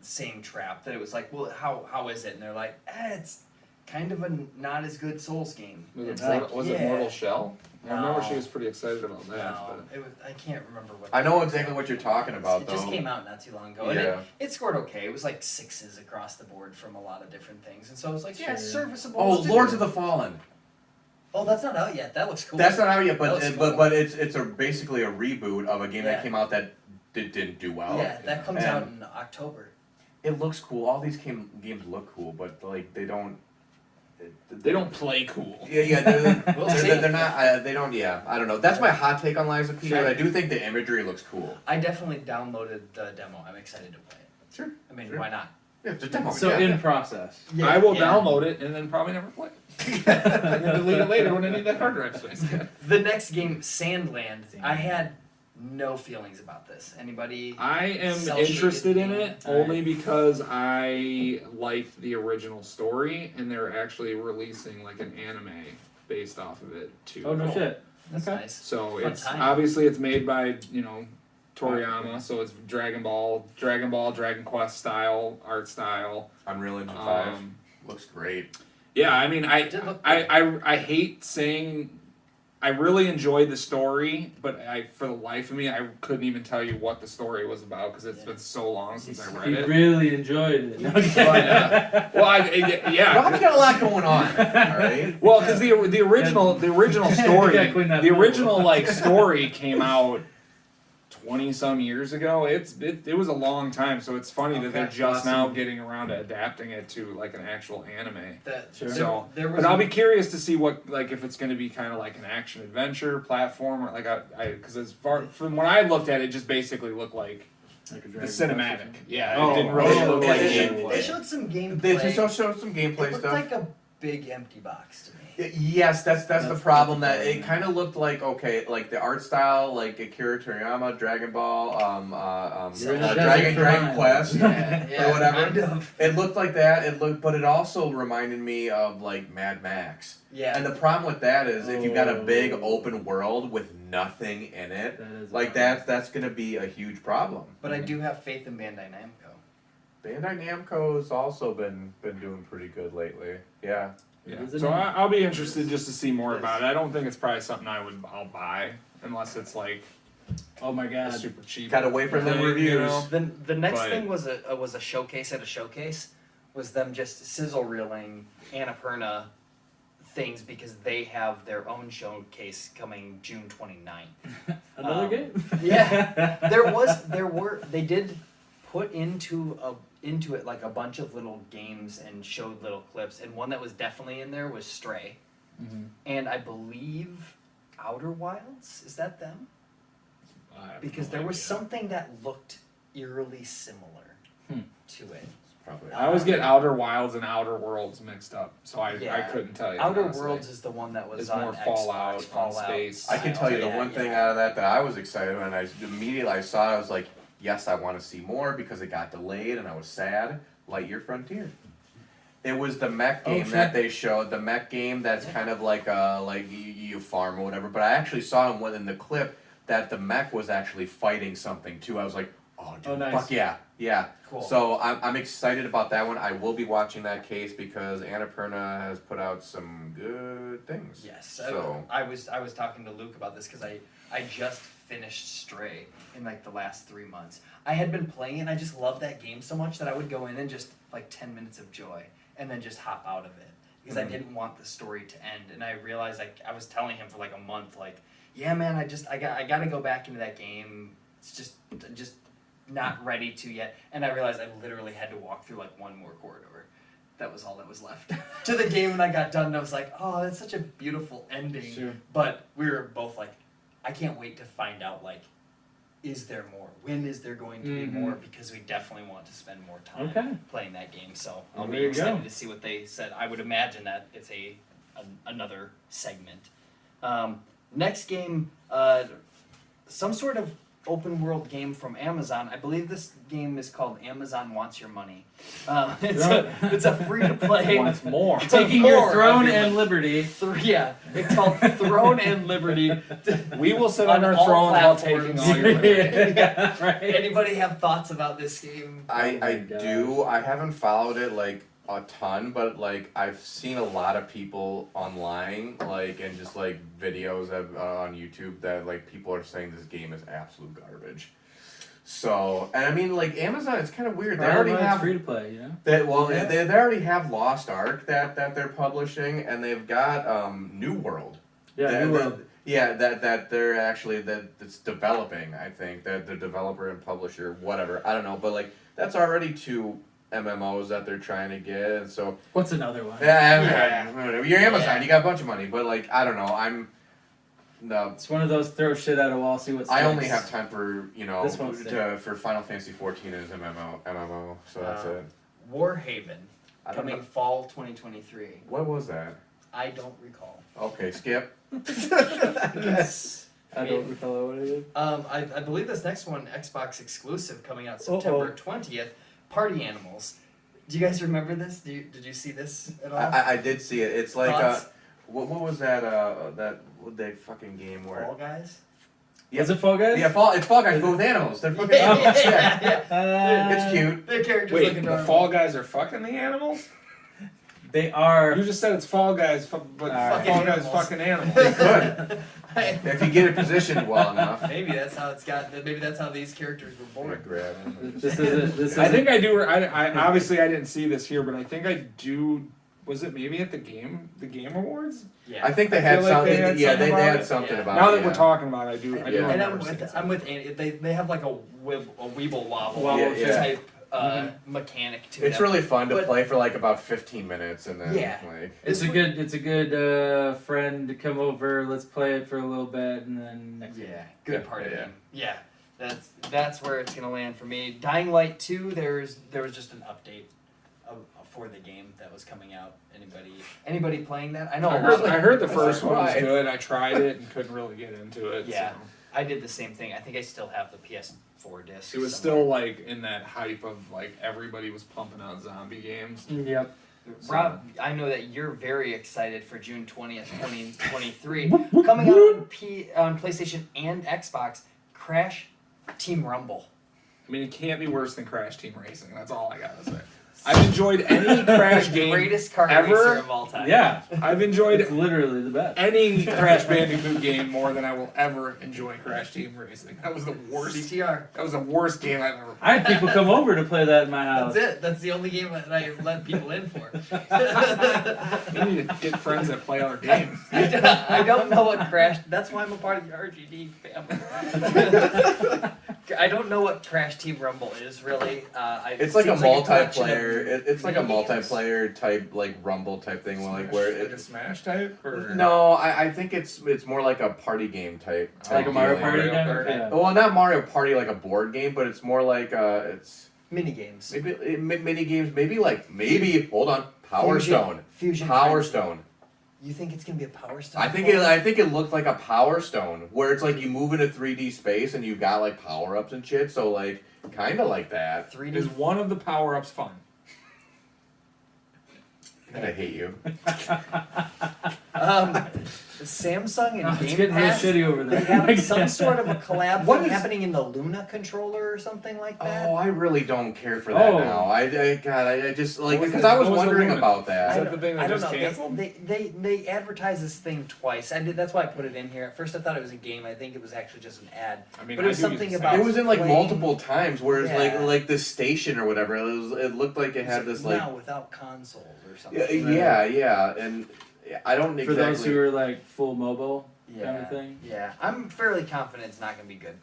same trap that it was like, well, how is it? And they're like, it's kind of a not as good Souls game. Was, It's it, like, was yeah. it Mortal Shell? I remember No. she was pretty excited about that. No, But it was. I can't remember what. I know exactly what you're talking about, It though. just came out not too long ago, and Yeah. it scored okay. It was like 6s across the board from a lot of different things, and so I was like, yeah, Sure. it's serviceable. Oh, It's a Lords good- of the Fallen. Oh, that's not out yet. That looks cool. That's not out yet, That looks but cool. but it's basically a reboot of a game Yeah. that came out that didn't do well. Yeah, that comes And out in October. It looks cool. All these games look cool, but like they don't. they don't play cool. Yeah, We'll see. they're not. They don't. Yeah, I don't know. That's my hot take on Lies of P. But I do think the imagery looks cool. I definitely downloaded the demo. I'm excited to play it. Sure. I mean, Sure. why not? Yeah, it's a demo. So yeah. in process. I will download it and then probably never play it. And then delete it later when I need that hard drive space. The next game, Sandland. I had no feelings about this. Anybody? I am Cell-shaded interested in game. it only because I liked the original story, and they're actually releasing like an anime based off of it too. Oh no shit. That's Okay. nice. So Fun it's time. obviously it's made by Toriyama, so it's Dragon Ball, Dragon Quest style art style. Unreal Engine 5 Um, looks great. yeah, I mean, It did look I hate saying. I really enjoyed the story, but for the life of me, I couldn't even tell you what the story was about because it's been so long since I read He it. really enjoyed it. No, Well, yeah. Rob's got a lot going on. All right. Well, because the original story, Gotta clean that the middle. original like story came out 20 some years ago. It was a long time, so it's funny that they're Okay, just awesome. now getting around to adapting it to like an actual anime. Sure. So, there was but I'll be curious to see what like if it's going to be kind of like an action adventure platform or like because as far from when I looked at it, just basically looked like Like a the Dragon cinematic. Quest or something. Yeah, Oh, it didn't really oh, look yeah, like yeah, gameplay. They showed some gameplay. They just showed some It gameplay looked stuff. like a big empty box to me. Yes, that's the That's problem. the That it problem. kind of looked like like the art style, like Akira Toriyama, Dragon Ball, You're in the Dragon desert for mine. Quest. Yeah, Or whatever. Kind of. It looked like that. But it also reminded me of like Mad Max. Yeah. And the problem with that is if you've got a big Oh. open world with nothing in it, That is like that's gonna be a huge problem. But I do have faith in Bandai Namco. Bandai Namco's also been doing pretty good lately. Yeah. Yeah. Is it So in- I'll be interested just to see more Yes. about it. I don't think it's probably something I'll buy unless it's like Oh my god. super cheap. Gotta wait for the thing, reviews. you know? The next But- thing was a showcase at a showcase was them just sizzle reeling Annapurna things because they have their own showcase coming June 29th. Another game? Yeah. They did put into it like a bunch of little games and showed little clips, and one that was definitely in there was Stray. Mm-hmm. And I believe Outer Wilds, is that them? Because there was something that looked eerily similar to it. Probably. I always get Outer Wilds and Outer Worlds mixed up, so I Yeah. couldn't tell you. Outer honestly. Worlds is the one that was It's on more Xbox, Fallout, Fallout. space. I can tell you the Yeah, one thing yeah. out of that I was excited when I immediately I saw it, I was like, yes, I want to see more because it got delayed and I was sad. Lightyear Frontier. It was the mech game shit. that they showed. The mech game that's kind of like you farm or whatever. But I actually saw him in the clip that the mech was actually fighting something too. I was like, oh, dude, nice. fuck yeah, yeah. Cool. So I'm excited about that one. I will be watching that case because Annapurna has put out some good things. Yes. So I was talking to Luke about this because I just finished Stray in like the last 3 months. I had been playing it and I just loved that game so much that I would go in and just like 10 minutes of joy and then just hop out of it because I didn't want the story to end. And I realized I was telling him for like a month like, yeah man, I got to go back into that game. It's just not ready to yet. And I realized I literally had to walk through like one more corridor. That was all that was left to the game when I got done. And I was like, oh, that's such a beautiful ending. Sure. But we were both like, I can't wait to find out, like, is there more? When is there going to be more? Because we definitely want to spend more time playing that game. So I'll There be you excited go. to see what they said. I would imagine that it's another segment. Next game, some sort of open world game from Amazon. I believe this game is called Amazon Wants Your Money. It's a free to play. Wants more. Taking More, your throne I mean, and liberty. Yeah, it's called Throne and Liberty. We will sit On on our all thrones while platforms. taking all your liberty. Yeah, right. Anybody have thoughts about this game? I my do. I haven't followed it like a ton, but like I've seen a lot of people online, like and just like videos on YouTube that like people are saying this game is absolute garbage. So, and I mean, like Amazon, it's kind of weird. They already have free to play, you know. they already have Lost Ark that they're publishing, and they've got New World. Yeah, New World. Yeah, that they're actually that's developing. I think that the developer and publisher, whatever. I don't know, but like that's already two MMOs that they're trying to get, and so What's another one? whatever. You're Amazon, Yeah. you got a bunch of money, but like I don't know, It's one of those throw shit at a wall, see what sticks. I only have time for This won't stick. for Final Fantasy 14 as MMO, so that's it. Warhaven, I don't coming know. fall 2023. What was that? I don't recall. Okay, skip. Yes. I don't recall what it is. I believe this next one, Xbox exclusive, coming out September 20th. Party Animals. Do you guys remember this? Did you see this at all? I did see it. It's like Thoughts? what was that fucking game where Fall Guys? Yeah. Is it Fall Guys? it's Fall Guys but with animals. They're fucking Yeah, animals. Yeah. yeah. It's cute. The characters Wait, look the adorable. Fall Guys are fucking the animals? They are. You just said it's Fall Guys, but Alright. Fall Guys Animals. fucking animals. They could. If you get it positioned well enough. Maybe that's how it's got. Maybe that's how these characters were born. Grab. This is this I is. think I do. I obviously I didn't see this here, but I think I do. Was it maybe at the Game Awards? Yeah. I think they I had feel like something. they had yeah, something they about had it. something Yeah. about Now it. that we're talking about it, I do. I do Yeah. And remember I'm with Andy. They have like a Weeble Wobble Wobble, yeah. type mechanic to it. It's really fun to But- play for like about 15 minutes and then Yeah. like. It's a good friend to come over. Let's play it for a little bit, and then next. Yeah, good Yeah, party yeah. game. Yeah, that's where it's gonna land for me. Dying Light 2. There was just an update for the game that was coming out. Anybody playing that? I know. I heard the That's first one was right. good. I tried it and couldn't really get into it. Yeah. So. I did the same thing. I think I still have the PS4 disc. It was still like in that hype of like everybody was pumping out zombie games. Yep. Rob, I know that you're very excited for June 20th, 2023. Coming out on PlayStation and Xbox, Crash Team Rumble. I mean, it can't be worse than Crash Team Racing. That's all I gotta say. I've enjoyed any Crash game Greatest kart ever. racer of all time. Yeah, I've enjoyed it's literally the best. any Crash Bandicoot game more than I will ever enjoy Crash Team Racing. That was the worst. CTR. That was the worst game I've ever. I had people come over to play that in my house. That's it. That's the only game that I let people in for. We need to get friends that play other games. I don't know what Crash. That's why I'm a part of the RGD family. I don't know what Crash Team Rumble is really. It's like a collection of multiplayer. It's like a mini games. multiplayer type, like Rumble type thing, like where like a it. Smash type or No, I think it's more like a party game type. Like a Mario deal. Party game? Kart. Yeah. Well, not Mario Party like a board game, but it's more like it's mini games. maybe mini games. Maybe hold on, Power Stone. Fusion. Power Frenzy. Stone. You think it's gonna be a Power Stone? I think it looked like a Power Stone, where it's like you move into 3D space and you've got like power ups and shit. So like kind of like that. 3D. is one of the power ups fun? And I hate you. Samsung and Oh, it's Game getting real Pass. shitty over They there. have some sort of a collab What thing is- happening in the Luna controller or something like that. Oh, I really don't care for that Oh. now. I just like What was because the- I was what was the wondering limit? about Is that. that the thing that I don't just know. canceled? They advertised this thing twice. That's why I put it in here. At first, I thought it was a game. I think it was actually just an ad. I mean, But it was I do use something the about- It was in like playing- multiple times, where it's Yeah. like this station or whatever. It looked like it had this like now without consoles or something. yeah, and I don't For those exactly. who are like full mobile Yeah, kind of thing. yeah. I'm fairly confident it's not going to be good.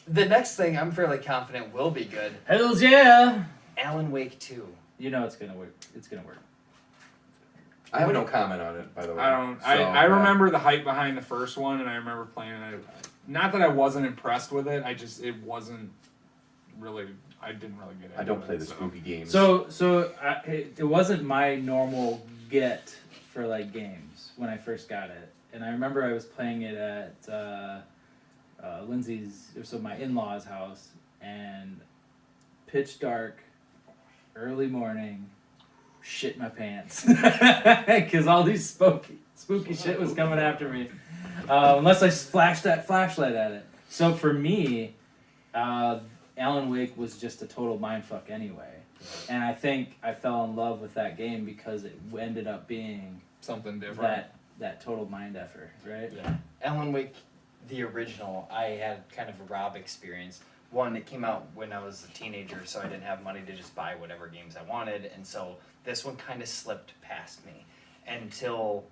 The next thing I'm fairly confident will be good. Hells yeah! Alan Wake 2. You know it's gonna work. It's gonna work. I have no comment on it, by the way. I don't. So, I yeah. remember the hype behind the first one, and I remember playing it. Not that I wasn't impressed with it. It wasn't really. I didn't really get it. I don't play the spooky games. So it wasn't my normal get for like games when I first got it, and I remember I was playing it at Lindsay's, so my in-laws' house, and pitch dark, early morning, shit my pants because all these spooky shit was coming after me, unless I flashed that flashlight at it. So for me, Alan Wake was just a total mindfuck anyway. And I think I fell in love with that game because it ended up being something different. that total mind effort, right? Yeah. Alan Wake, the original, I had kind of a Rob experience. One, it came out when I was a teenager, so I didn't have money to just buy whatever games I wanted, and so this one kind of slipped past me until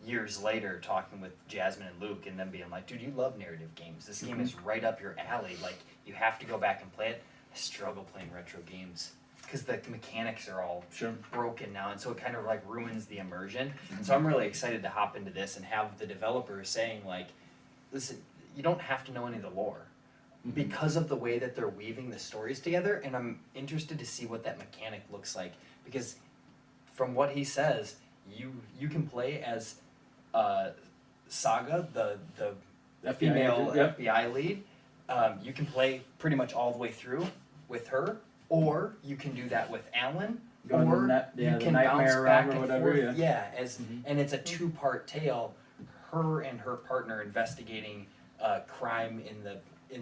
years later, talking with Jasmine and Luke, and them being like, "Dude, you love narrative games. This game is right up your alley. Like, you have to go back and play it." I struggle playing retro games because the mechanics are all Sure. broken now, and so it kind of like ruins the immersion. And so I'm really excited to hop into this and have the developers saying like, listen, you don't have to know any of the lore because of the way that they're weaving the stories together, and I'm interested to see what that mechanic looks like, because from what he says, you can play as Saga, the FBI female agent, yep. FBI lead. You can play pretty much all the way through with her, or you can do that with Alan, Go in the or net- yeah, you the can nightmare bounce back realm or and whatever, forth. yeah. As Mhm. and it's a two-part tale. Her and her partner investigating crime in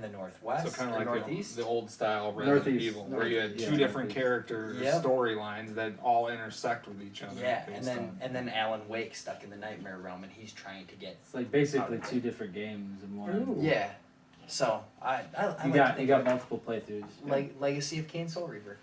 the northwest, So kind or of like northeast. the old style Resident Northeast. Evil, where you had Yeah, two different northeast. character Yep. storylines that all intersect with each other. Yeah, based on- and then Alan Wake stuck in the nightmare realm, and he's trying to get. It's like basically two different games in one. Ooh. Yeah, so I You like got multiple playthroughs. like Legacy of Kain Soul Reaver.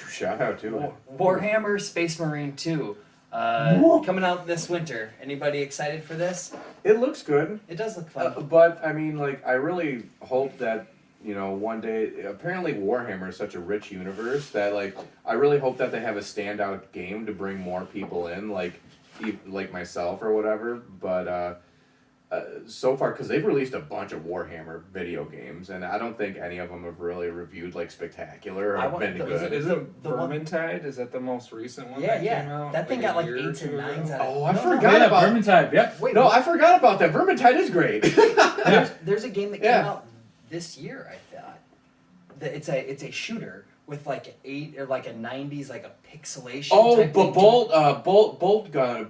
Shout out to it. Warhammer Space Marine 2, coming out this winter. Anybody excited for this? It looks good. It does look fun. But I mean, like, I really hope that one day. Apparently, Warhammer is such a rich universe that, like, I really hope that they have a standout game to bring more people in, like myself or whatever. But so far, because they've released a bunch of Warhammer video games, and I don't think any of them have really reviewed like spectacular I or want been the- good. Is it The one- Vermintide? Is that the most recent one Yeah, that yeah. came out? That thing got a like year or 8s and two 9s ago? out of Oh, I no, forgot Yeah, about- Vermintide, yep. Wait, No, I forgot about that. Vermintide is great. there's a game that came Yeah. out this year, I thought. It's a shooter with like an 8 or like a 90s like a pixelation. Oh, type but thing.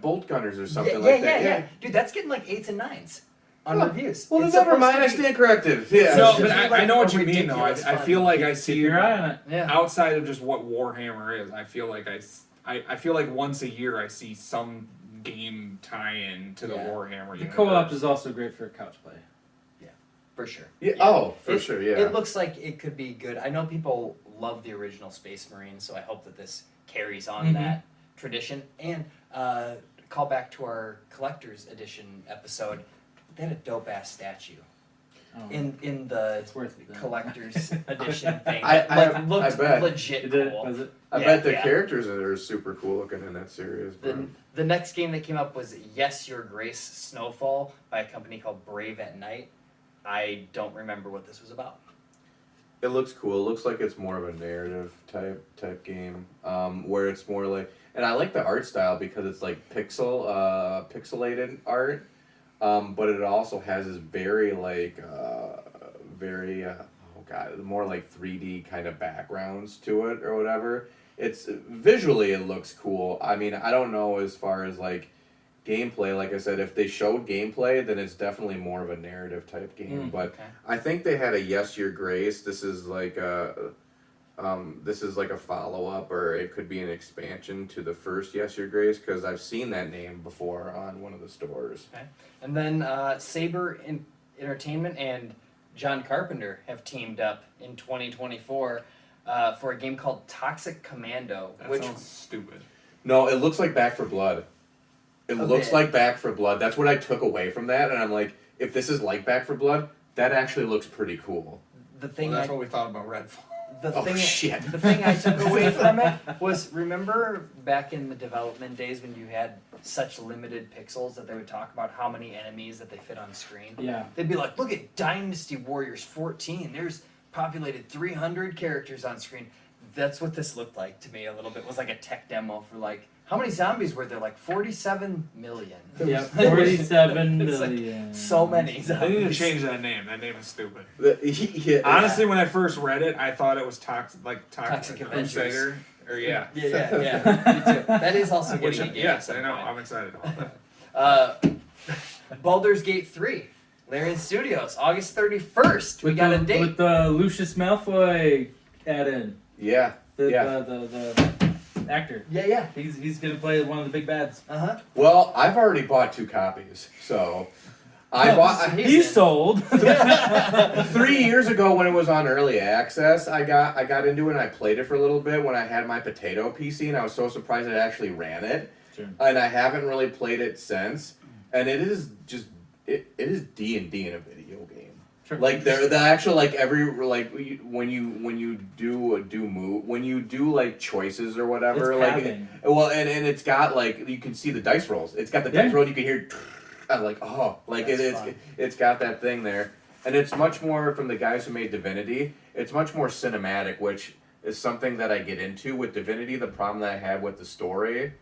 bolt gunners or something yeah, like yeah, that. yeah, dude, that's getting like 8s and 9s. on reviews. Well, then It's never supposed mind. to I be- stand corrected. Yeah. No, it's but just I like know what a you mean, though. I ridiculous feel fun like I Keep see your eye on it. Yeah. outside of just what Warhammer is. I feel like I feel like once a year I see some game tie-in to the Yeah. Warhammer The universe. co-op is also great for couch play. For sure. Yeah. Oh, for sure. Yeah. It looks like it could be good. I know people love the original Space Marines, so I hope that this carries on Mhm. that tradition. And call back to our collector's edition episode. They had a dope ass statue Oh, in the it's worth it. Then. collector's edition thing. I- That, like I looked bet. legit It did, cool. was it? I Yeah, bet the yeah. characters are super cool looking in that series. Bro. The next game that came up was Yes Your Grace Snowfall by a company called Brave at Night. I don't remember what this was about. It looks cool. It looks like it's more of a narrative type game, where it's more like, and I like the art style because it's like pixelated art, but it also has this very oh god, more like 3D kind of backgrounds to it or whatever. It's visually it looks cool. I mean, I don't know as far as like gameplay. Like I said, if they showed gameplay, then it's definitely more of a narrative type game. But Okay. I think they had a Yes Your Grace. This is like a follow up, or it could be an expansion to the first Yes Your Grace, because I've seen that name before on one of the stores. And then Saber Entertainment and John Carpenter have teamed up in 2024 for a game called Toxic Commando, That which sounds stupid. No, it looks like Back for Blood. It A looks bit. like Back for Blood. That's what I took away from that, and I'm like, if this is like Back for Blood, that actually looks pretty cool. the Well, thing that's I, what we thought about Redfall. the Oh thing shit! the thing I took away from it was, remember back in the development days when you had such limited pixels that they would talk about how many enemies that they fit on screen? Yeah. They'd be like, look at Dynasty Warriors 14. There's populated 300 characters on screen. That's what this looked like to me a little bit. It was like a tech demo for like, how many zombies were there? Like 47 million. Yep. 47 It's like million. so many They need zombies. to change that name. That name is stupid. Yeah. Honestly, when I first read it, I thought it was Toxic Toxic Avengers. Crusader. Or yeah. Yeah. Me too. That is also Which, getting a game. yes, at I some know. point. I'm excited about that. Baldur's Gate 3. Larian Studios, August 31st. We With got the, a date. with the Lucius Malfoy add-in. Yeah. The, Yeah. the actor. Yeah. He's gonna play one of the big bads. Uh-huh. Well, I've already bought 2 copies, so I No, bought. He's He's in. sold. 3 years ago when it was on early access, I got into it and I played it for a little bit when I had my potato PC, and I was so surprised it actually ran it. Sure. And I haven't really played it since. And it is just it is D&D in a video game. Sure. Like the actual like every like when you do like choices or whatever, It's like happening. well and it's got like you can see the dice rolls. It's got the dice Yeah. roll. You can hear. I'm like, oh, like That's fun. it's got that thing there, and it's much more from the guys who made Divinity. It's much more cinematic, which is something that I get into with Divinity. The problem that I had with the story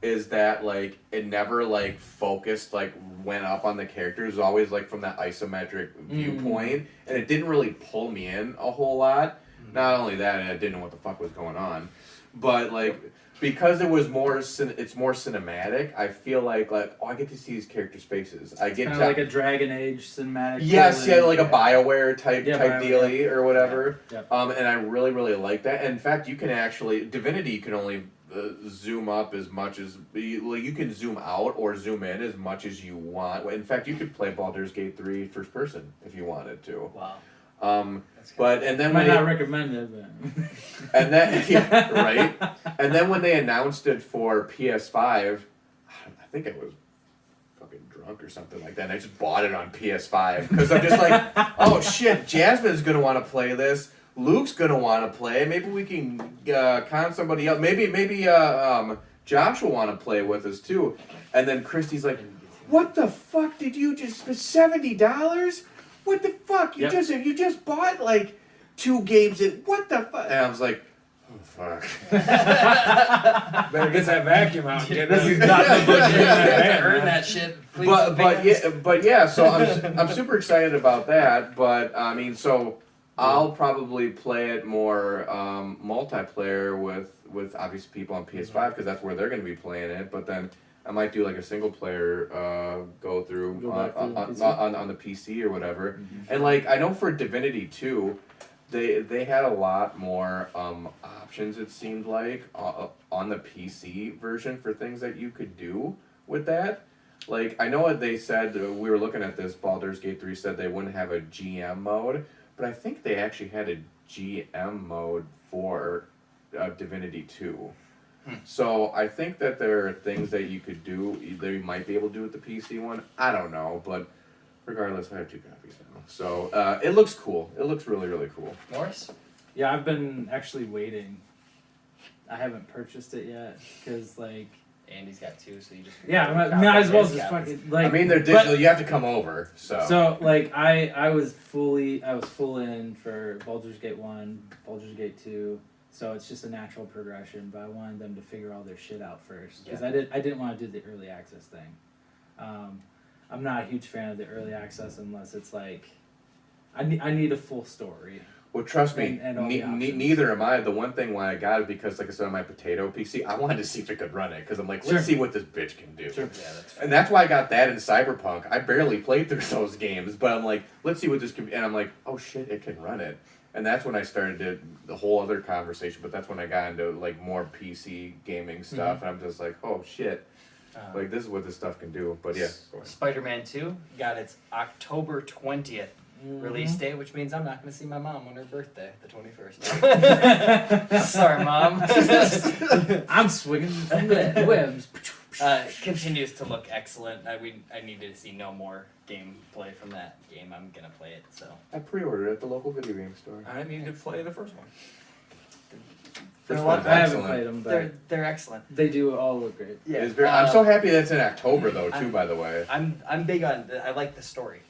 is that like it never like focused like went up on the characters. It was always like from that isometric viewpoint, and it didn't really pull me in a whole lot. Not only that, I didn't know what the fuck was going on, but like. Because it was more, it's more cinematic. I feel like oh, I get to see these characters' faces. I get Kind to of like a Dragon Age cinematic. yes, yeah, feeling. like a Bioware type BioWare. dealie or whatever. Yeah. And I really like that. And in fact, you can actually Divinity. You can only zoom up as much as you can zoom out or zoom in as much as you want. In fact, you could play Baldur's Gate 3 first person if you wanted to. Wow. That's but and I then might when not recommend it, but and then yeah, right. And then when they announced it for PS5, I think I was fucking drunk or something like that. And I just bought it on PS5 because I'm just like, oh shit, Jasmine's gonna want to play this. Luke's gonna want to play. Maybe we can con somebody else. Maybe Josh will want to play with us too. And then Christy's like, what the fuck did you just spend $70? What the fuck? You just bought like 2 games in what the fuck? And I was like, oh fuck. Better get that vacuum out and get This that. is not the budget. Earn that shit. Please, But yeah, so I'm super excited about that. But I mean, so I'll probably play it more multiplayer with obviously people on PS5 because that's where they're going to be playing it. But then I might do like a single player go through Go back on, through on, PC. on the PC or whatever. And like I know for Divinity 2, they had a lot more options. It seemed like on the PC version for things that you could do with that. Like I know what they said. We were looking at this. Baldur's Gate 3 said they wouldn't have a GM mode, but I think they actually had a GM mode for Divinity 2. So I think that there are things that you could do. They might be able to do with the PC one. I don't know, but regardless, I have 2 copies now. So it looks cool. It looks really, really cool. Morris? Yeah, I've been actually waiting. I haven't purchased it yet because like. Andy's got 2, so you just. Yeah, might as well just fucking like. I mean, they're digital. You have to come over. So like I was full in for Baldur's Gate 1, Baldur's Gate 2. So it's just a natural progression, but I wanted them to figure all their shit out first because I didn't want to do the early access thing. I'm not a huge fan of the early access unless it's like I need a full story. Well, trust me, And all the options. neither am I. The one thing why I got it because, like I said, on my potato PC, I wanted to see if it could run it because I'm like, let's Sure. see what this bitch can do. Sure. Yeah, that's And that's why I got that in Cyberpunk. I barely played through those games, but I'm like, let's see what this can. And I'm like, oh shit, it can run it. And that's when I started the whole other conversation. But that's when I got into like more PC gaming stuff, and I'm just like, oh shit, like this is what this stuff can do. But yeah, go ahead. Spider-Man 2 got its October 20th release date, which means I'm not going to see my mom on her birthday, the 21st. Sorry, Mom. I'm swinging the webs. Continues to look excellent. I needed to see no more gameplay from that game. I'm going to play it, so. I pre-ordered it at the local video game store. I need to play the first one. First They're one's I haven't excellent. played them, but They're excellent. they do all look great. Yeah. It's very, I'm so happy that's in October though too. By the way, I'm big on. I like the story.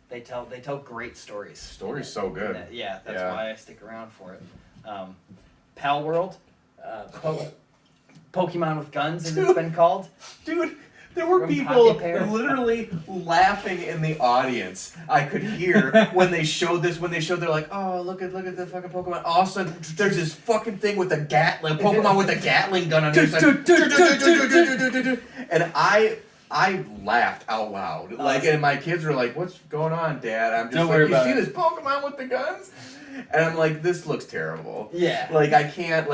They tell great stories. Story's so good. That's Yeah. why I stick around for it. Pal World, Pokemon with guns, as it's been called. Dude, there were From people Pocket Pair. literally laughing in the audience. I could hear when they showed this. When they showed, they're like, "Oh, look at the fucking Pokemon!" All of a sudden, there's this fucking thing with a Gatling Pokemon with a Gatling gun on it. It's like, and I laughed out loud. Like, and my kids were like, "What's going on, Dad?" I'm just Don't like, worry "You about see it." this Pokemon with the guns?" And I'm like, "This looks terrible." Yeah. Like I can't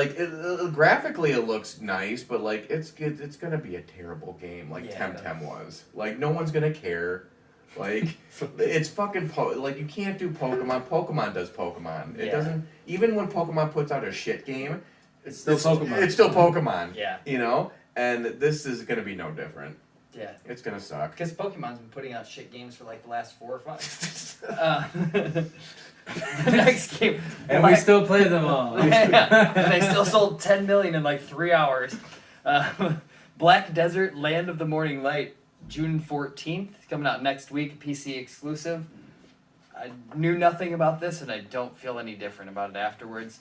graphically it looks nice, but like it's gonna be a terrible game like Temtem was. Like no one's gonna care. Like it's fucking like you can't do Pokemon. Pokemon does Pokemon. It doesn't even when Pokemon puts out a shit game. It's still Pokemon. It's still Pokemon. Yeah. You know, and this is gonna be no different. Yeah. It's gonna suck. Because Pokemon's been putting out shit games for like the last 4 or 5. The next game. And we still play them all. Yeah, and they still sold 10 million in like 3 hours. Black Desert Land of the Morning Light, June 14th, coming out next week, PC exclusive. I knew nothing about this, and I don't feel any different about it afterwards.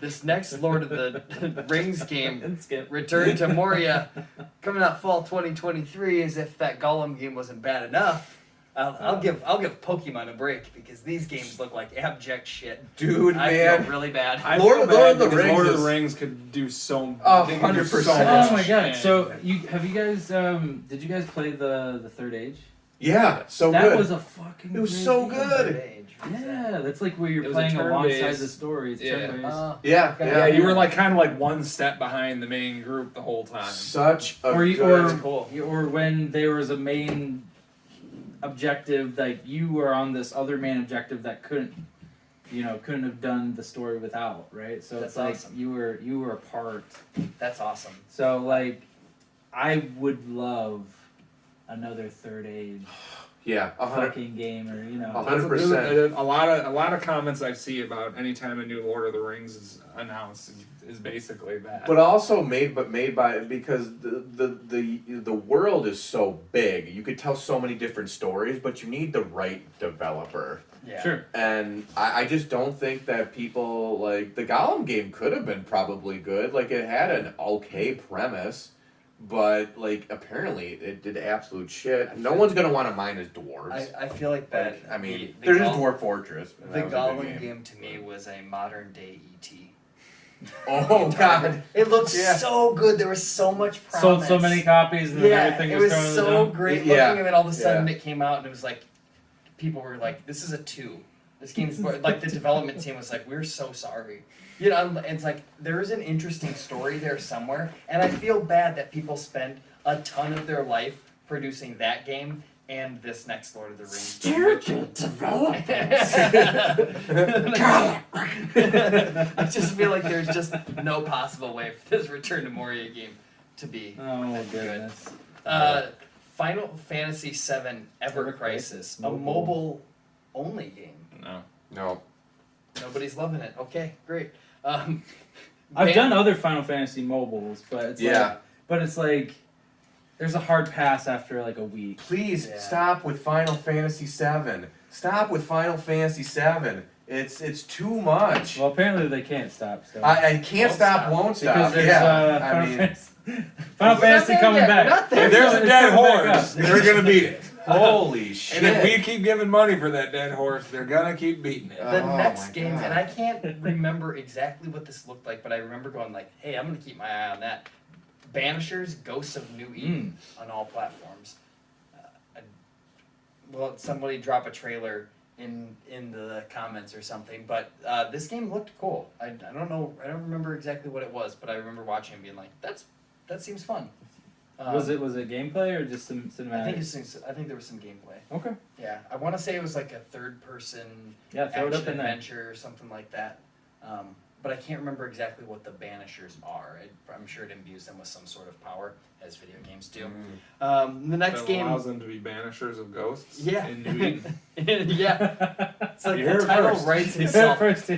This next Lord of the Rings game, Return to Moria, coming out fall 2023. As if that Gollum game wasn't bad enough. I'll give Pokemon a break because these games look like abject shit. Dude, I man. feel really bad. Lord of the Rings Lord of is- the Rings could do so. 100%. Oh my god! So you guys did you guys play the Third Age? Yeah, so that good. was a fucking. It was great so game. good. Yeah, that's like where It you're was a playing alongside turn-based- the story. It's yeah. turn-based. Yeah, Yeah, you were like kind of like one step behind the main group the whole time. Such a Or good. or when there was a main objective, like you were on this other main objective that couldn't have done the story without, right? So That's it's like awesome. you were a part. That's awesome. So like, I would love another Third Age Yeah, 100. fucking game, or you know. 100%. A lot of comments I see about anytime a new Lord of the Rings is announced is basically that. But also made by because the world is so big. You could tell so many different stories, but you need the right developer. Yeah. Sure. And I just don't think that people like the Gollum game could have been probably good. Like it had an okay premise, but like apparently it did absolute shit. No one's gonna want to mine as dwarves. I feel like that. Like, I mean, the there's just Gollum- Dwarf Fortress. and The that was a good Gollum game to me was a modern day ET. Oh God. It looked Yeah. so good. There was so much promise. Sold so many copies and Yeah, everything it was was thrown in the so dump. great Yeah. looking, and then all of a sudden Yeah. it came out, and it was like, people were like, "This is a 2. This game's like the development team was like, we're so sorry." You know, and it's like there is an interesting story there somewhere, and I feel bad that people spend a ton of their life producing that game and this next Lord of the Rings game. Stupid I just feel like there's just no possible way for this Return to Moria game to be. Oh my goodness. Final Fantasy VII Ever Crisis, a mobile only game. No. No. Nobody's loving it. Okay, great. I've done other Final Fantasy mobiles, but it's like there's a hard pass after like a week. Please Yeah. stop with Final Fantasy VII. Stop with Final Fantasy VII. It's too much. Well, apparently they can't stop. So. I can't Won't stop, stop. won't stop. Because there's Yeah. Final I mean, Fantasy, We're Final not Fantasy there coming yet. back. We're not there If there's yet. a dead coming back horse, up. they're gonna beat it. holy shit. And if we keep giving money for that dead horse, they're gonna keep beating it. The Oh next my game, God. and I can't remember exactly what this looked like, but I remember going like, "Hey, I'm gonna keep my eye on that." Banishers: Ghosts of New Eden on all platforms. Well, somebody drop a trailer in the comments or something, but this game looked cool. I don't know, I don't remember exactly what it was, but I remember watching it and being like, that seems fun. Was it gameplay or just some I think cinematic? I think there was some gameplay. Okay. Yeah, I want to say it was like a third person Yeah, throw it up action in there. adventure or something like that. But I can't remember exactly what the Banishers are. I'm sure it imbues them with some sort of power, as video games do. The next That game, allows them to be banishers of ghosts. Yeah. In New Eden. yeah, it's like You heard the it title first. writes itself. First.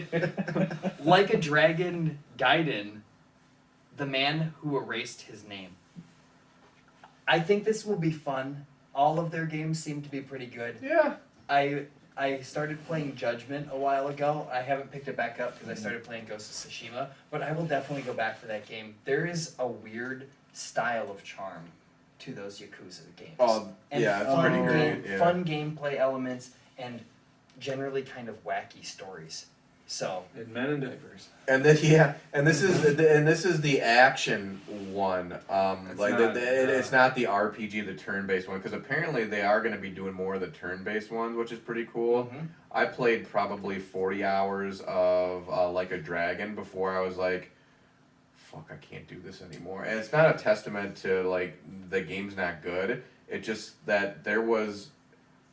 Like a Dragon Gaiden, the man who erased his name. I think this will be fun. All of their games seem to be pretty good. Yeah. I started playing Judgment a while ago. I haven't picked it back up because I started playing Ghost of Tsushima, but I will definitely go back for that game. There is a weird style of charm to those Yakuza games. Oh, And yeah, it's fun pretty great. game- Yeah. Fun gameplay elements and generally kind of wacky stories. So And men in diapers. And this is the action one. It's not the RPG, the turn-based one, because apparently they are going to be doing more of the turn-based ones, which is pretty cool. mhm. I played probably 40 hours of Like a Dragon before I was like, fuck, I can't do this anymore. And it's not a testament to like the game's not good. It just that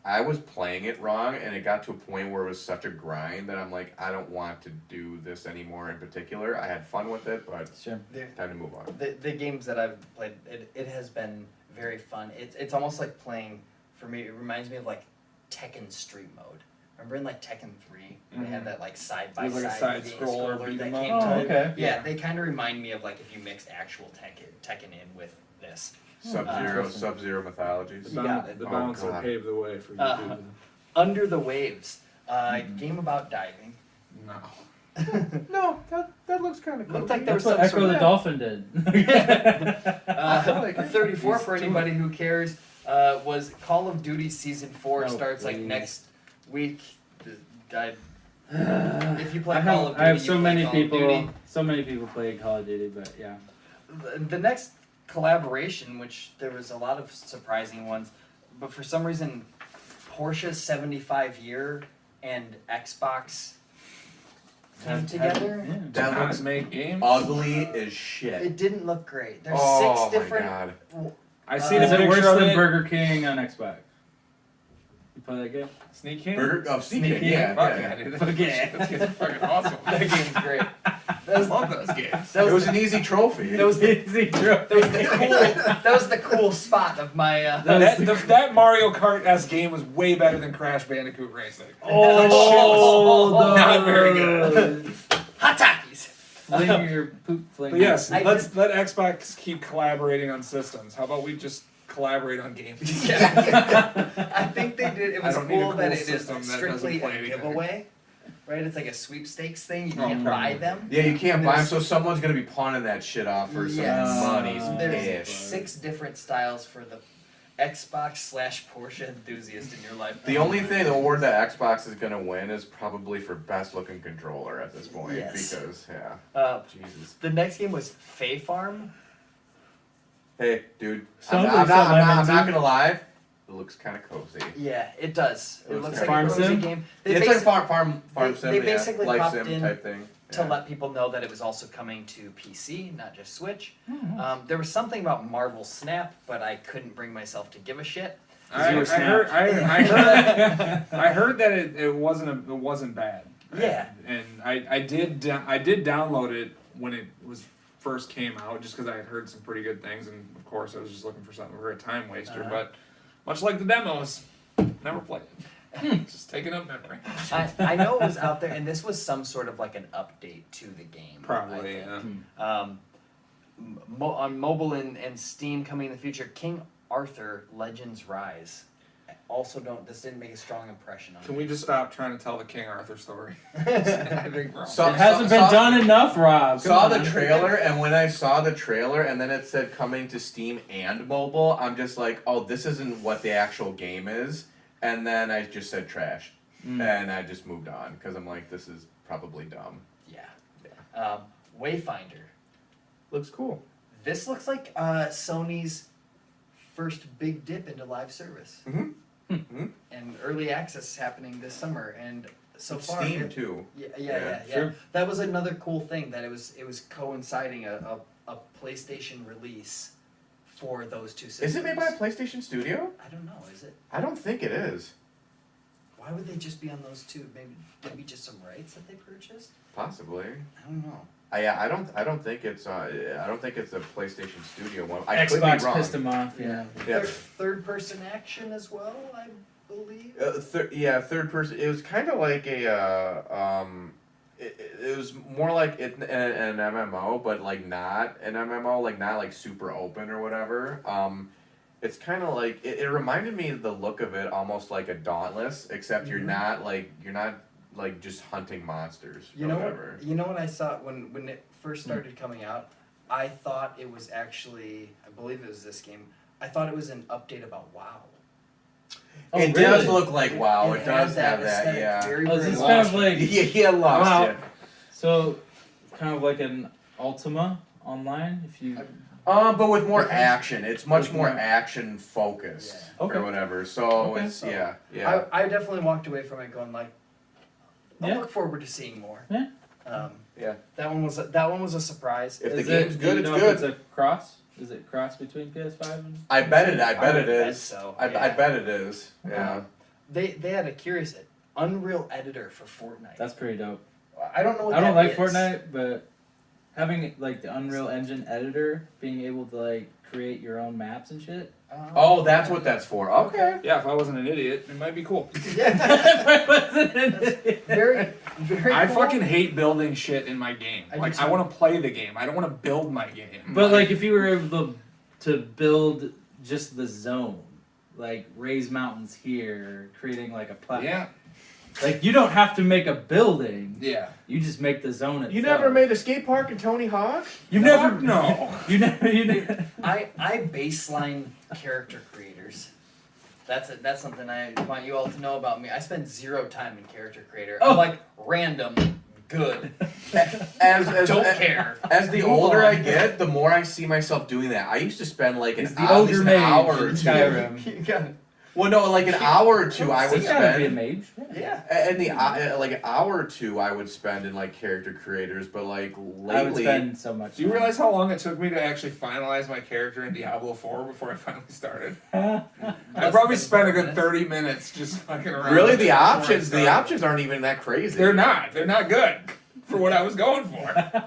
I was playing it wrong, and it got to a point where it was such a grind that I'm like, I don't want to do this anymore in particular. I had fun with it, but Sure. time to move on. The games that I've played, it has been very fun. It's almost like playing, for me, it reminds me of like Tekken Street Mode. Remember in like Tekken 3, they had that like side by It was like a side side scroller that beat 'em came up to Oh, it. okay. Yeah, they kind of remind me of like if you mixed actual Tekken in with this. Sub-Zero mythologies. You got it. The Oh, bounce will God. pave the way for you. Uh, Under the Waves, game about diving. No. No, that looks kind of cool. Looked like there That's was what some Echo sort the of Dolphin did. 34 for anybody who cares. Was Call of Duty Season 4 Oh, starts like please. next week. If you play I Call of have, Duty, I have you so play many Call of people. Duty. So many people play Call of Duty, but yeah. The next collaboration, which there was a lot of surprising ones, but for some reason, Porsche's 75 year and Xbox came together. Yeah. That Not looks make games. ugly as shit. It didn't look great. There's Oh six different. my god. I seen Is a it picture worse of than it. Burger King on Xbox? You play that game? Sneak King. Sneak Sneak King, King. yeah. Fuck yeah. yeah, dude. Fuck yeah. That game's fucking awesome. That game's great. I love those games. That It was was an easy trophy. that was the Easy trophy. that was the cool spot of my. That Mario Kart S game was way better than Crash Bandicoot Racing. Oh, Not very good. Hot Takis. Fling your poop fling. But yes, I let Xbox keep collaborating on systems. How about we just collaborate on games? Yeah. I think they did. It I was don't need a cool cool that it is system that strictly doesn't play a anything. giveaway, right? It's like a sweepstakes thing. You Oh, can't buy them. Yeah, you can't And buy them, there's- so someone's gonna be pawning that shit off for some Yes. money, some There's cash. 6 different styles for the. Xbox/Porsche enthusiast in your life. The only thing, the award that Xbox is gonna win is probably for best looking controller at this point. Yes. Because Jesus. The next game was Fae Farm. Hey, dude. Sounds I'm like not something I'm gonna into. lie. It looks kind of cozy. Yeah, it does. It It looks looks like Farm a cozy sim? game. It's like basi- farm they- sim, they yeah. basically Life popped sim in type thing. to Yeah. let people know that it was also coming to PC, not just Switch. Mm-hmm. There was something about Marvel Snap, but I couldn't bring myself to give a shit. I Zero heard, snap. I heard that it wasn't bad. Yeah. And I did download it when it was first came out, just because I had heard some pretty good things, and of course I was just looking for something for a time waster. Uh-huh. But much like the demos, never played it. Just taking up memory. I know it was out there, and this was some sort of like an update to the game. Probably, I think. yeah. On mobile and Steam coming in the future, King Arthur Legends Rise. This didn't make a strong impression on Can me. we just stop trying to tell the King Arthur story? I think we're all- So- It hasn't been done enough, Rob. Come Saw on. the trailer, and when I saw the trailer, and then it said coming to Steam and mobile, I'm just like, oh, this isn't what the actual game is. And then I just said trash, and I just moved on because I'm like, this is probably dumb. Yeah. Wayfinder. Looks cool. This looks like Sony's first big dip into live service. Mm-hmm. And early access happening this summer, and so far Steam too. Yeah. Sure. That was another cool thing that it was coinciding a PlayStation release for those two systems. Is it made by a PlayStation Studio? I don't know. Is it? I don't think it is. Why would they just be on those two? Maybe just some rights that they purchased. Possibly. I don't know. I don't think it's I don't think it's a PlayStation Studio one. I could be Xbox wrong. pissed him off. Yeah. Yeah. Third person action as well, I believe. Third person. It was kind of like a it was more like an MMO, but like not an MMO, like not like super open or whatever. It's kind of like it reminded me of the look of it, almost like a Dauntless, except you're not like just hunting monsters. You or know whatever. what? You know what I saw when it first started coming out. I thought it was actually. I believe it was this game. I thought it was an update about WoW. Oh, It really? does look like WoW. It has does have that. aesthetic, Yeah. Very, Oh, very this is much. kind of like Yeah, lost Wow. you. so, kind of like an Ultima online. If you But with more action. It's much With more more- action focused Okay. or whatever. So Okay. it's yeah. I definitely walked away from it going like, I Yeah. look forward to seeing more. Yeah. Yeah. That one was a surprise. If the is game's it, good, do you it's know good. If it's a cross. Is it cross between PS5 and? I bet it I would it bet is. so, I yeah. bet it is. Yeah. They had a curious Unreal Editor for Fortnite. That's pretty dope. I don't know what I don't that like is. Fortnite, but having like the Unreal Engine editor, being able to like create your own maps and shit. Oh, that's what that's for. Okay. Yeah, if I wasn't an idiot, it might be cool. Yeah. That's very, very. I cool. fucking hate building shit in my game. I do Like too. I want to play the game. I don't want to build my game. But like if you were able to build just the zone, like raise mountains here, creating like a platform. yeah, Like you don't have to make a building. yeah. You just make the zone itself. You never made a skate park in Tony Hawk? You never Fuck no. You never. I baseline character creators. That's something I want you all to know about me. I spend 0 time in character creator. Oh. I'm like random, good. As Don't care. As the Move older on. I get, the more I see myself doing that. I used to spend like He's an the at ogre least an mage hour or in two. Skyrim. You got it. Well, no, like an hour or two I would You gotta be a spend. mage. Yeah. And like an hour or two I would spend in like character creators, but like I would lately, spend so much. Do you realize how long it took me to actually finalize my character in Diablo 4 before I finally started? I probably spent a good 30 minutes just fucking around. really the before I options started. aren't even that crazy. They're not good for what I was going for.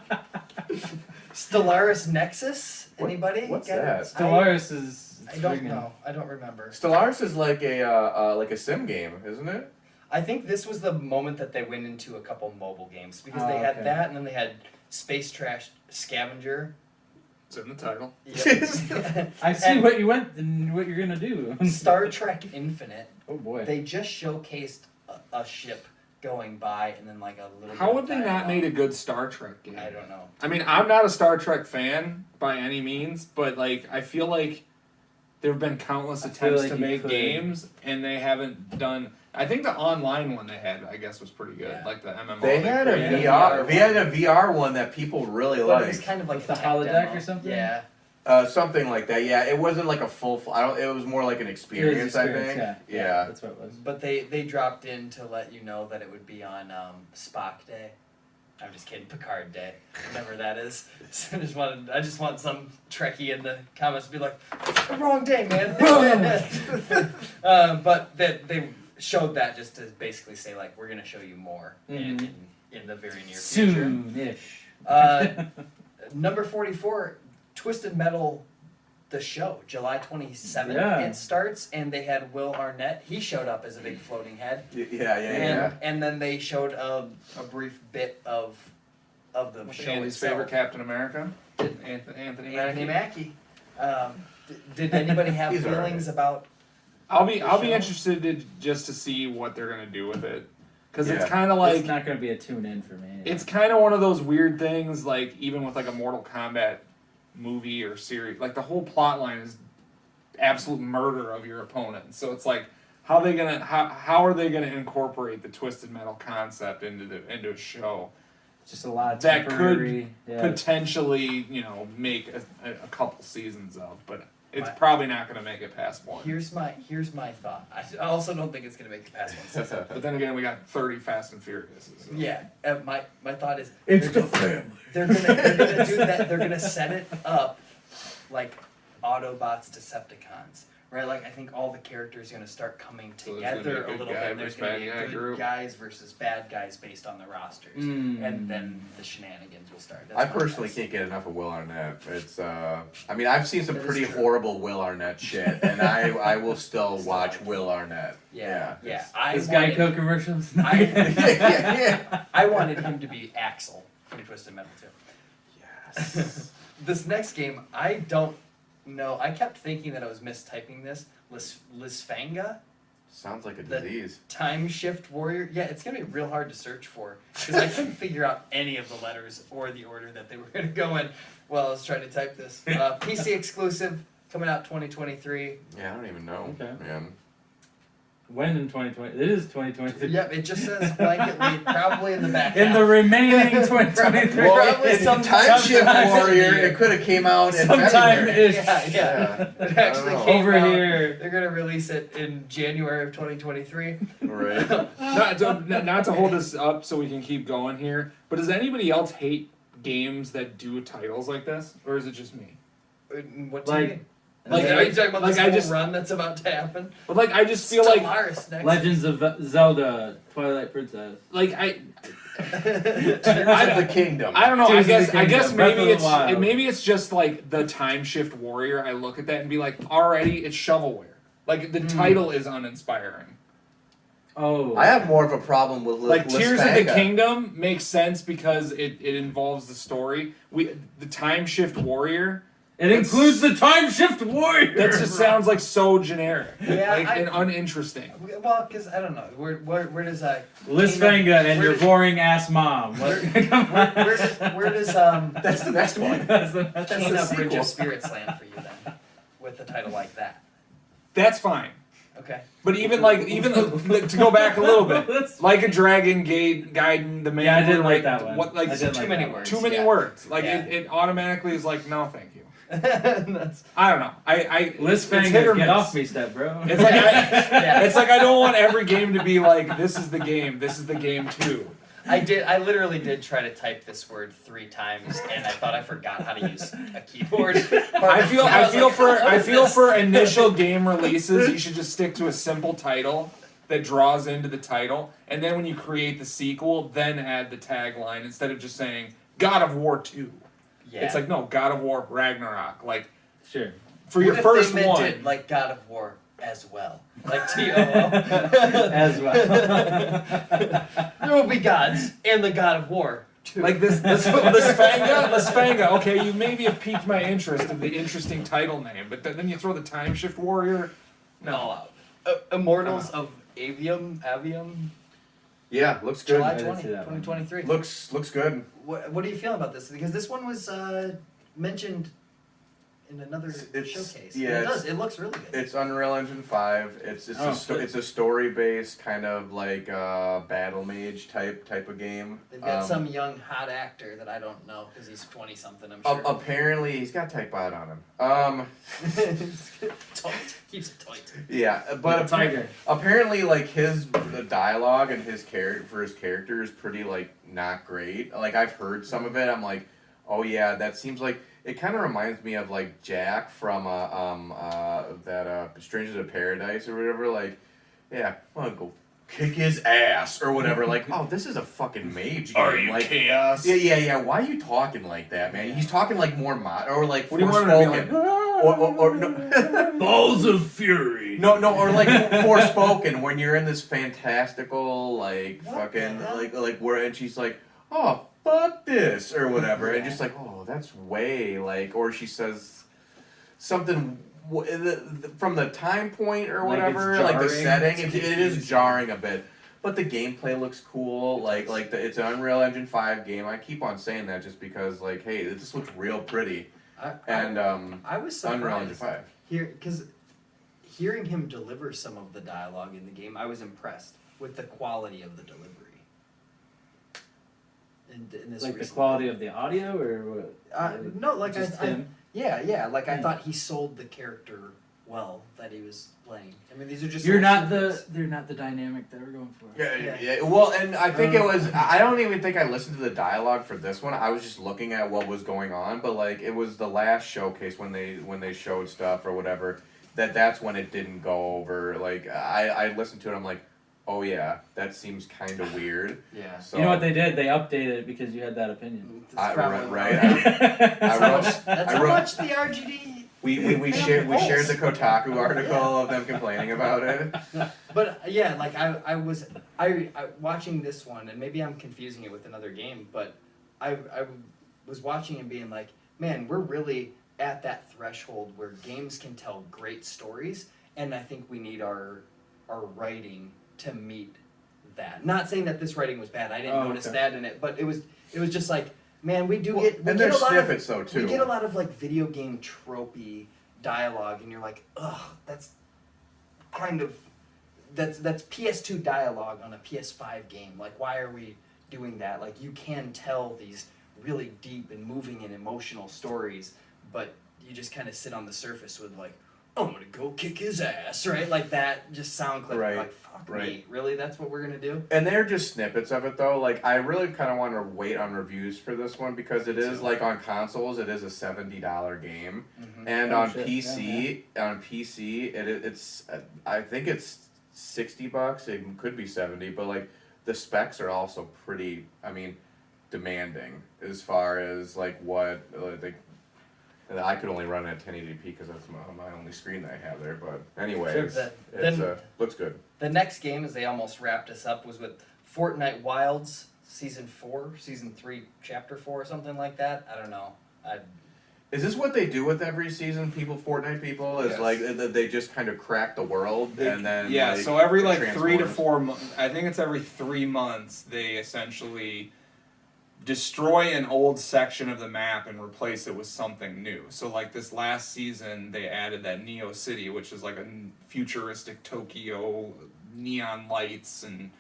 Stellaris Nexus. What- Anybody? what's Got it? that? Stellaris is. I don't friggin- know. I don't remember. Stellaris is like a sim game, isn't it? I think this was the moment that they went into a couple mobile games because they Oh, had okay. that and then they had Space Trash Scavenger. It's in the title. Yep. I see And what you went and what you're gonna do. Star Trek Infinite. Oh boy. They just showcased a ship going by and then like a little. How bit have of they not dialogue. made a good Star Trek game? I don't know. I mean, I'm not a Star Trek fan by any means, but like I feel like there have been countless I feel attempts like to you make could. games, and they haven't done. I think the online one they had, I guess, was pretty good. Yeah. Like the MMO. They had a created VR. VR They had a VR one that people really But it was liked. kind of like With a the tech holodeck demo. or something? Yeah. Something like that. Yeah, it wasn't like a full. I don't. It was more like an experience. I think. Yeah. That's what it was. But they dropped in to let you know that it would be on Spock Day. I'm just kidding, Picard Day, whatever that is. So I just want some Trekkie in the comments to be like, wrong day, man. But they showed that just to basically say like, we're gonna show you more in the very near future. Soon-ish. Number 44, Twisted Metal, the show, July 27th. Yeah. It starts, and they had Will Arnett. He showed up as a big floating head. Yeah. And then they showed a brief bit of the What's show Andy's itself. favorite Captain America? Anthony Anthony Mackie. Mackie. Did anybody have He's feelings about? I'll be show? interested just to see what they're gonna do with it, because it's Yeah. kind of like It's not going to be a tune-in for me. it's kind of one of those weird things. Like even with like a Mortal Kombat movie or series, like the whole plot line is absolute murder of your opponent. So it's like how are they gonna incorporate the Twisted Metal concept into a show just a lot of that could temporary. potentially make a couple seasons of, but it's My- probably not gonna make it past one. Here's my thought. I also don't think it's gonna make it past one season. But then again, we got 30 Fast and Furious. So. Yeah, my thought is It's they're the family. They're gonna do that. They're gonna set it up like Autobots, Decepticons, right? Like I think all the characters are gonna start coming So there's gonna be together a a good little guy bit. And there's versus gonna be bad guy good group. guys versus bad guys based on the rosters, and then the shenanigans will start. That's I my personally guess. can't get enough of Will Arnett. It's I mean I've seen some That is pretty true. horrible Will Arnett shit, and I will still watch Will Arnett. Yeah. This Geico commercials. I wanted him to be Axel from Twisted Metal too. Yes. This next game, I don't know. I kept thinking that I was mistyping this. Lisfanga? Sounds like a The- disease. Time Shift Warrior. Yeah, it's gonna be real hard to search for because I couldn't figure out any of the letters or the order that they were gonna go in while I was trying to type this. PC exclusive, coming out 2023. Yeah, I don't even know. Okay. Man. When in 2020? It is 2023. Yep, it just says blanketly, probably in the back. In the half. remaining 2023. Well, Probably it's some- Time Shift sometime Warrior. in the year. It could have came out in Sometime February. ish. Yeah. It I actually don't know. came Over out. here. They're gonna release it in January of 2023. Right. Not to hold this up so we can keep going here, but does anybody else hate games that do titles like this, or is it just me? What do you Like- mean? Like, Like, are you talking about like, this I whole just- run that's about to happen? But like I just feel like Stellaris next. Legends of Zelda, Twilight Princess. like Tears of the Kingdom. I don't know. Tears of the I guess Kingdom, Breath maybe of the Wild. maybe it's just like the Time Shift Warrior. I look at that and be like, already it's shovelware. Like the title is uninspiring. Oh. I have more of a problem with Like Tears of the Lisfanga. Kingdom makes sense because it involves the story. The Time Shift Warrior. It includes the Time Shift Warrior. That just sounds like so generic, Yeah, like and uninteresting. Well, because I don't know. Where does Lisfanga and Where your does- boring ass mom. What? where does That's the next one. That's the- Kena the Bridge sequel. of Spirits land for you then, with a title like that? That's fine. Okay. But even to go back a little bit, That's- like a Dragon Gaiden, the main Yeah, I did word, like that one. What like I did too like many that one. words. too many Yeah. words. Like Yeah. it automatically is like no, thank you. That's I don't know. It's hit or Lisfanga, miss. get off me, step bro. It's like Yeah. it's like I don't want every game to be like this is the game. This is the game too. I literally did try to type this word 3 times, and I thought I forgot how to use a keyboard. I feel like, for initial game releases, you should just stick to a simple title that draws into the title, and then when you create the sequel, then add the tagline instead of just saying God of War 2. Yeah. It's like no, God of War Ragnarok. Like Sure. for your What if first they meant one. it like God of War as well, like TOO. As well. There will be gods and the God of War too. Like this Lisfanga, okay, you maybe have piqued my interest in the interesting title name, but then you throw the Time Shift Warrior. no, Immortals of Avium, Yeah, looks good. July I didn't 20, see that one. 2023. Looks good. What do you feel about this? Because this one was mentioned in another It's- showcase. yeah, it it's- does. It looks really good. It's Unreal Engine 5. It's good. it's a story based kind of like battle mage type of game. They've got some young hot actor that I don't know because he's 20 something. I'm sure. Apparently he's got Typebot on him. Tight. Keeps it tight. Yeah, but Tiger. apparently like the dialogue and his character is pretty like not great. Like I've heard some of it. I'm like, oh yeah, that seems like it kind of reminds me of like Jack from that Strangers of Paradise or whatever. Like, yeah, I want to go kick his ass or whatever. Like, oh, this is a fucking mage game. Are you like, chaos? Yeah. Why are you talking like that, man? He's talking like more or like What do you want him to be like? or no. Balls of fury. No, or like Forspoken when you're in this fantastical like What fucking the hell? like where and she's like, oh fuck this or whatever, and just like, oh that's way like, or she says something from the time point or Like, whatever, it's like the jarring, setting, it's it is confusing. jarring a bit. But the gameplay looks cool, it's an Unreal Engine 5 game. I keep on saying that just because like, hey, this looks real pretty, and I was Unreal Engine surprised 5. because hearing him deliver some of the dialogue in the game, I was impressed with the quality of the delivery. In this Like the recent quality game. of the audio, or what? No, like Just I him? yeah, like I Hmm. thought he sold the character well that he was playing. I mean, these are just You're little not snippets. they're not the dynamic that we're going for. Yeah. Well, and I think it was. I don't even think I listened to the dialogue for this one. I was just looking at what was going on. But like, it was the last showcase when they showed stuff or whatever. That's when it didn't go over. Like I listened to it. I'm like, oh yeah, that seems kind of weird. Yeah. So You know what they did? They updated it because you had that opinion. That's probably right. That's I how wrote- much, that's I how wrote- much the RGD. We shared the Kotaku article of them complaining about it. But yeah, like I was watching this one, and maybe I'm confusing it with another game, but I was watching and being like, man, we're really at that threshold where games can tell great stories, and I think we need our writing to meet that. Not saying that this writing was bad. I didn't notice okay. that in it, but it was just like, man, we Well, get and a there's lot snippets though of too. we get a lot of like video game tropey dialogue, and you're like, ugh, that's kind of that's PS2 dialogue on a PS5 game. Like, why are we doing that? Like, you can tell these really deep and moving and emotional stories, but you just kind of sit on the surface with like, I'm gonna go kick his ass, right? Like that, just sound clip. Right, Like, fuck me, right. really? That's what we're gonna do? And they're just snippets of it though. Like I really kind of want to wait on reviews for this one because it is like on consoles, it is a $70 game, and Oh, on shit. PC, it's I think it's $60. It could be 70, but like the specs are also pretty. I mean, demanding as far as like what I could only run it at 1080p because that's my only screen that I have there. But anyways, Sure. it's looks good. The next game, as they almost wrapped us up, was with Fortnite Wilds Season 4, Season 3, Chapter 4, or something like that. I don't know. Is this what they do with every season? Fortnite people, is Yes. like they just kind of crack the world and then Yeah, like, so every like transform 3 to it? 4 months, I think it's every 3 months, they essentially destroy an old section of the map and replace it with something new. So like this last season, they added that Neo City, which is like a futuristic Tokyo, neon lights and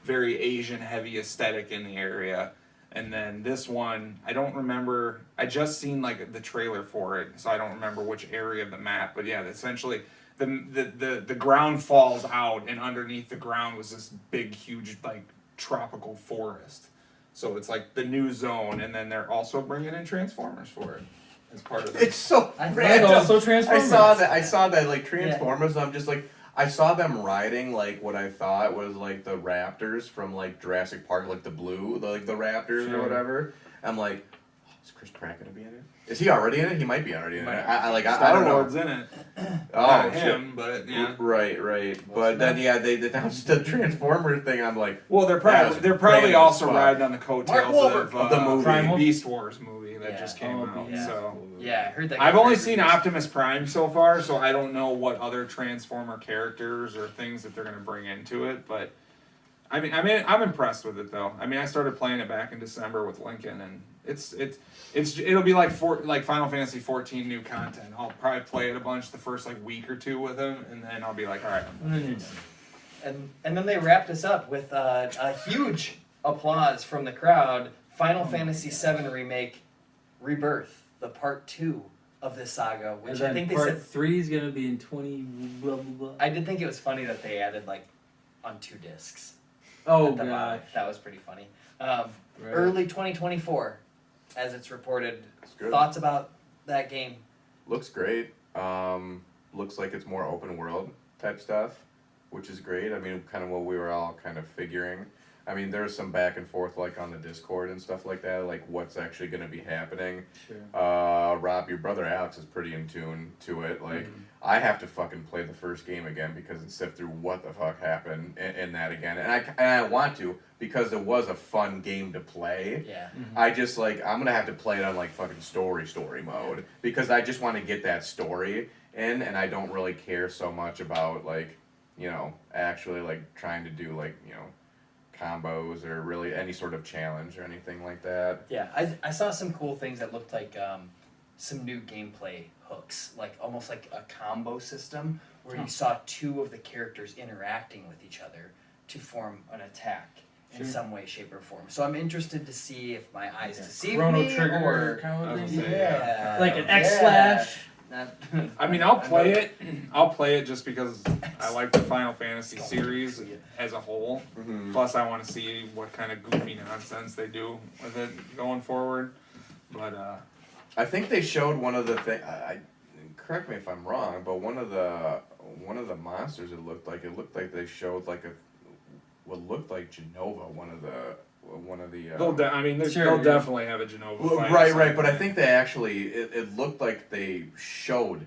very Asian heavy aesthetic in the area. And then this one, I don't remember. I just seen like the trailer for it, so I don't remember which area of the map. But yeah, essentially, the ground falls out, and underneath the ground was this big, huge like tropical forest. So it's like the new zone, and then they're also bringing in Transformers for it as part of it. It's so I- random. also Transformers. I saw that like Transformers. I'm just like I saw them riding like what I thought was like the raptors from like Jurassic Park, like the blue, the raptors Sure. or whatever. I'm like, oh, is Chris Pratt gonna be in it? Is he already in it? He might be already in it. I Star don't know. Lord's in it. Oh Not shit. him, but yeah. Right. But then they announced the Transformers thing. I'm like, Well, they're That probably was random also as fuck. riding on the coattails Wahlberg. of The movie. Primal? Beast Wars movie that Yeah. just came out. yeah. So Yeah, I heard that. I've got only great seen reviews. Optimus Prime so far, so I don't know what other Transformer characters or things that they're gonna bring into it. But I'm impressed with it though. I mean, I started playing it back in December with Lincoln, and it'll be like Final Fantasy 14 new content. I'll probably play it a bunch the first like week or two with him, and then I'll be like, all right. And then they wrapped us up with a huge applause from the crowd. Final Fantasy VII Remake Rebirth, the part 2 of this saga, which I think they part said 3 is gonna be in 20 blah blah blah. I did think it was funny that they added like on 2 discs. Oh at the bottom. gosh. That was pretty funny. Right. Early 2024, as it's reported. It's good. Thoughts about that game? Looks great. Looks like it's more open world type stuff, which is great. I mean, kind of what we were all kind of figuring. I mean, there's some back and forth like on the Discord and stuff like that, like what's actually going to be happening. Sure. Rob, your brother Alex is pretty in tune to it. Like, I have to fucking play the first game again because and sift through what the fuck happened in that again, and I want to because it was a fun game to play. Yeah. I just like I'm gonna have to play it on like fucking story mode because I just want to get that story in, and I don't really care so much about like actually like trying to do like combos or really any sort of challenge or anything like that. Yeah, I saw some cool things that looked like some new gameplay hooks, like almost like a combo system where you saw 2 of the characters interacting with each other to form an attack in some way, shape, or form. So I'm interested to see if my eyes deceive Chrono me Trigger or kind I of was thing. gonna say, yeah, Like an X slash. Not- I mean, I'll play it. I'll play it just because I like the Final Fantasy series as a whole. Mm-hmm. Plus, I want to see what kind of goofy nonsense they do with it going forward. But I think they showed one of the I correct me if I'm wrong, but one of the monsters it looked like they showed like what looked like Genova, one of the they'll definitely have a Genova fight. right, but I think they actually it looked like they showed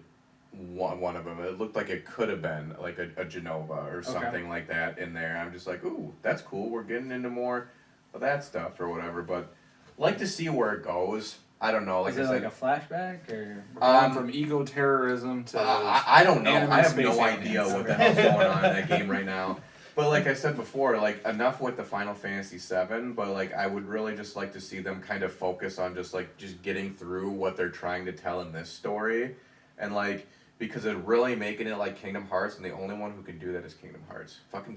one of them. It looked like it could have been like a Genova or something like that in there. I'm just like, ooh, that's cool. We're getting into more of that stuff or whatever, but like to see where it goes. I don't know. Like Is I it said, like a flashback or? We're going from eco-terrorism to I don't know. anime I have space no aliens. idea what the hell's going on in that game right now. But like I said before, like enough with the Final Fantasy VII. But like I would really just like to see them kind of focus on just getting through what they're trying to tell in this story, and like because they're really making it like Kingdom Hearts, and the only one who can do that is Kingdom Hearts. Fucking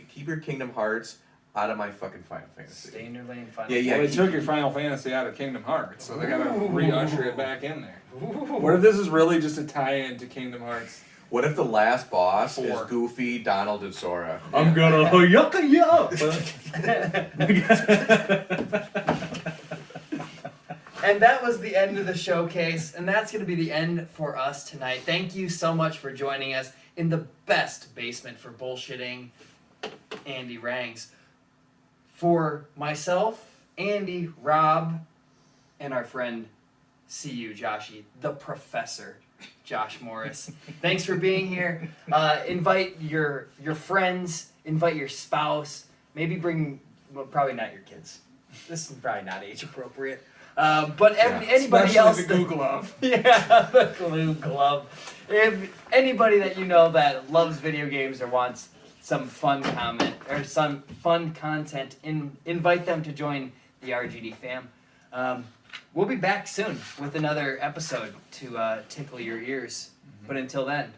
keep your Kingdom Hearts out of my fucking Final Fantasy. Stay in your lane, Final Yeah, Well, they keep- took your Final Fantasy out of Kingdom Hearts, so they gotta re-usher it back in there. Ooh. What if this is really just a tie-in to Kingdom Hearts? What if the last boss is 4? Goofy, Donald, and Sora? I'm gonna yucca yup. And that was the end of the showcase, and that's going to be the end for us tonight. Thank you so much for joining us in the best basement for bullshitting, Andy Rangs. For myself, Andy, Rob, and our friend, CU Joshy, the professor, Josh Morris. Thanks for being here. Invite your friends, invite your spouse, maybe bring, well, probably not your kids. This is probably not age appropriate. But anybody Especially else, the Goo Glove. yeah, the glue glove. If anybody that you know that loves video games or wants some fun comment or some fun content, invite them to join the RGD fam. We'll be back soon with another episode to tickle your ears. But until then,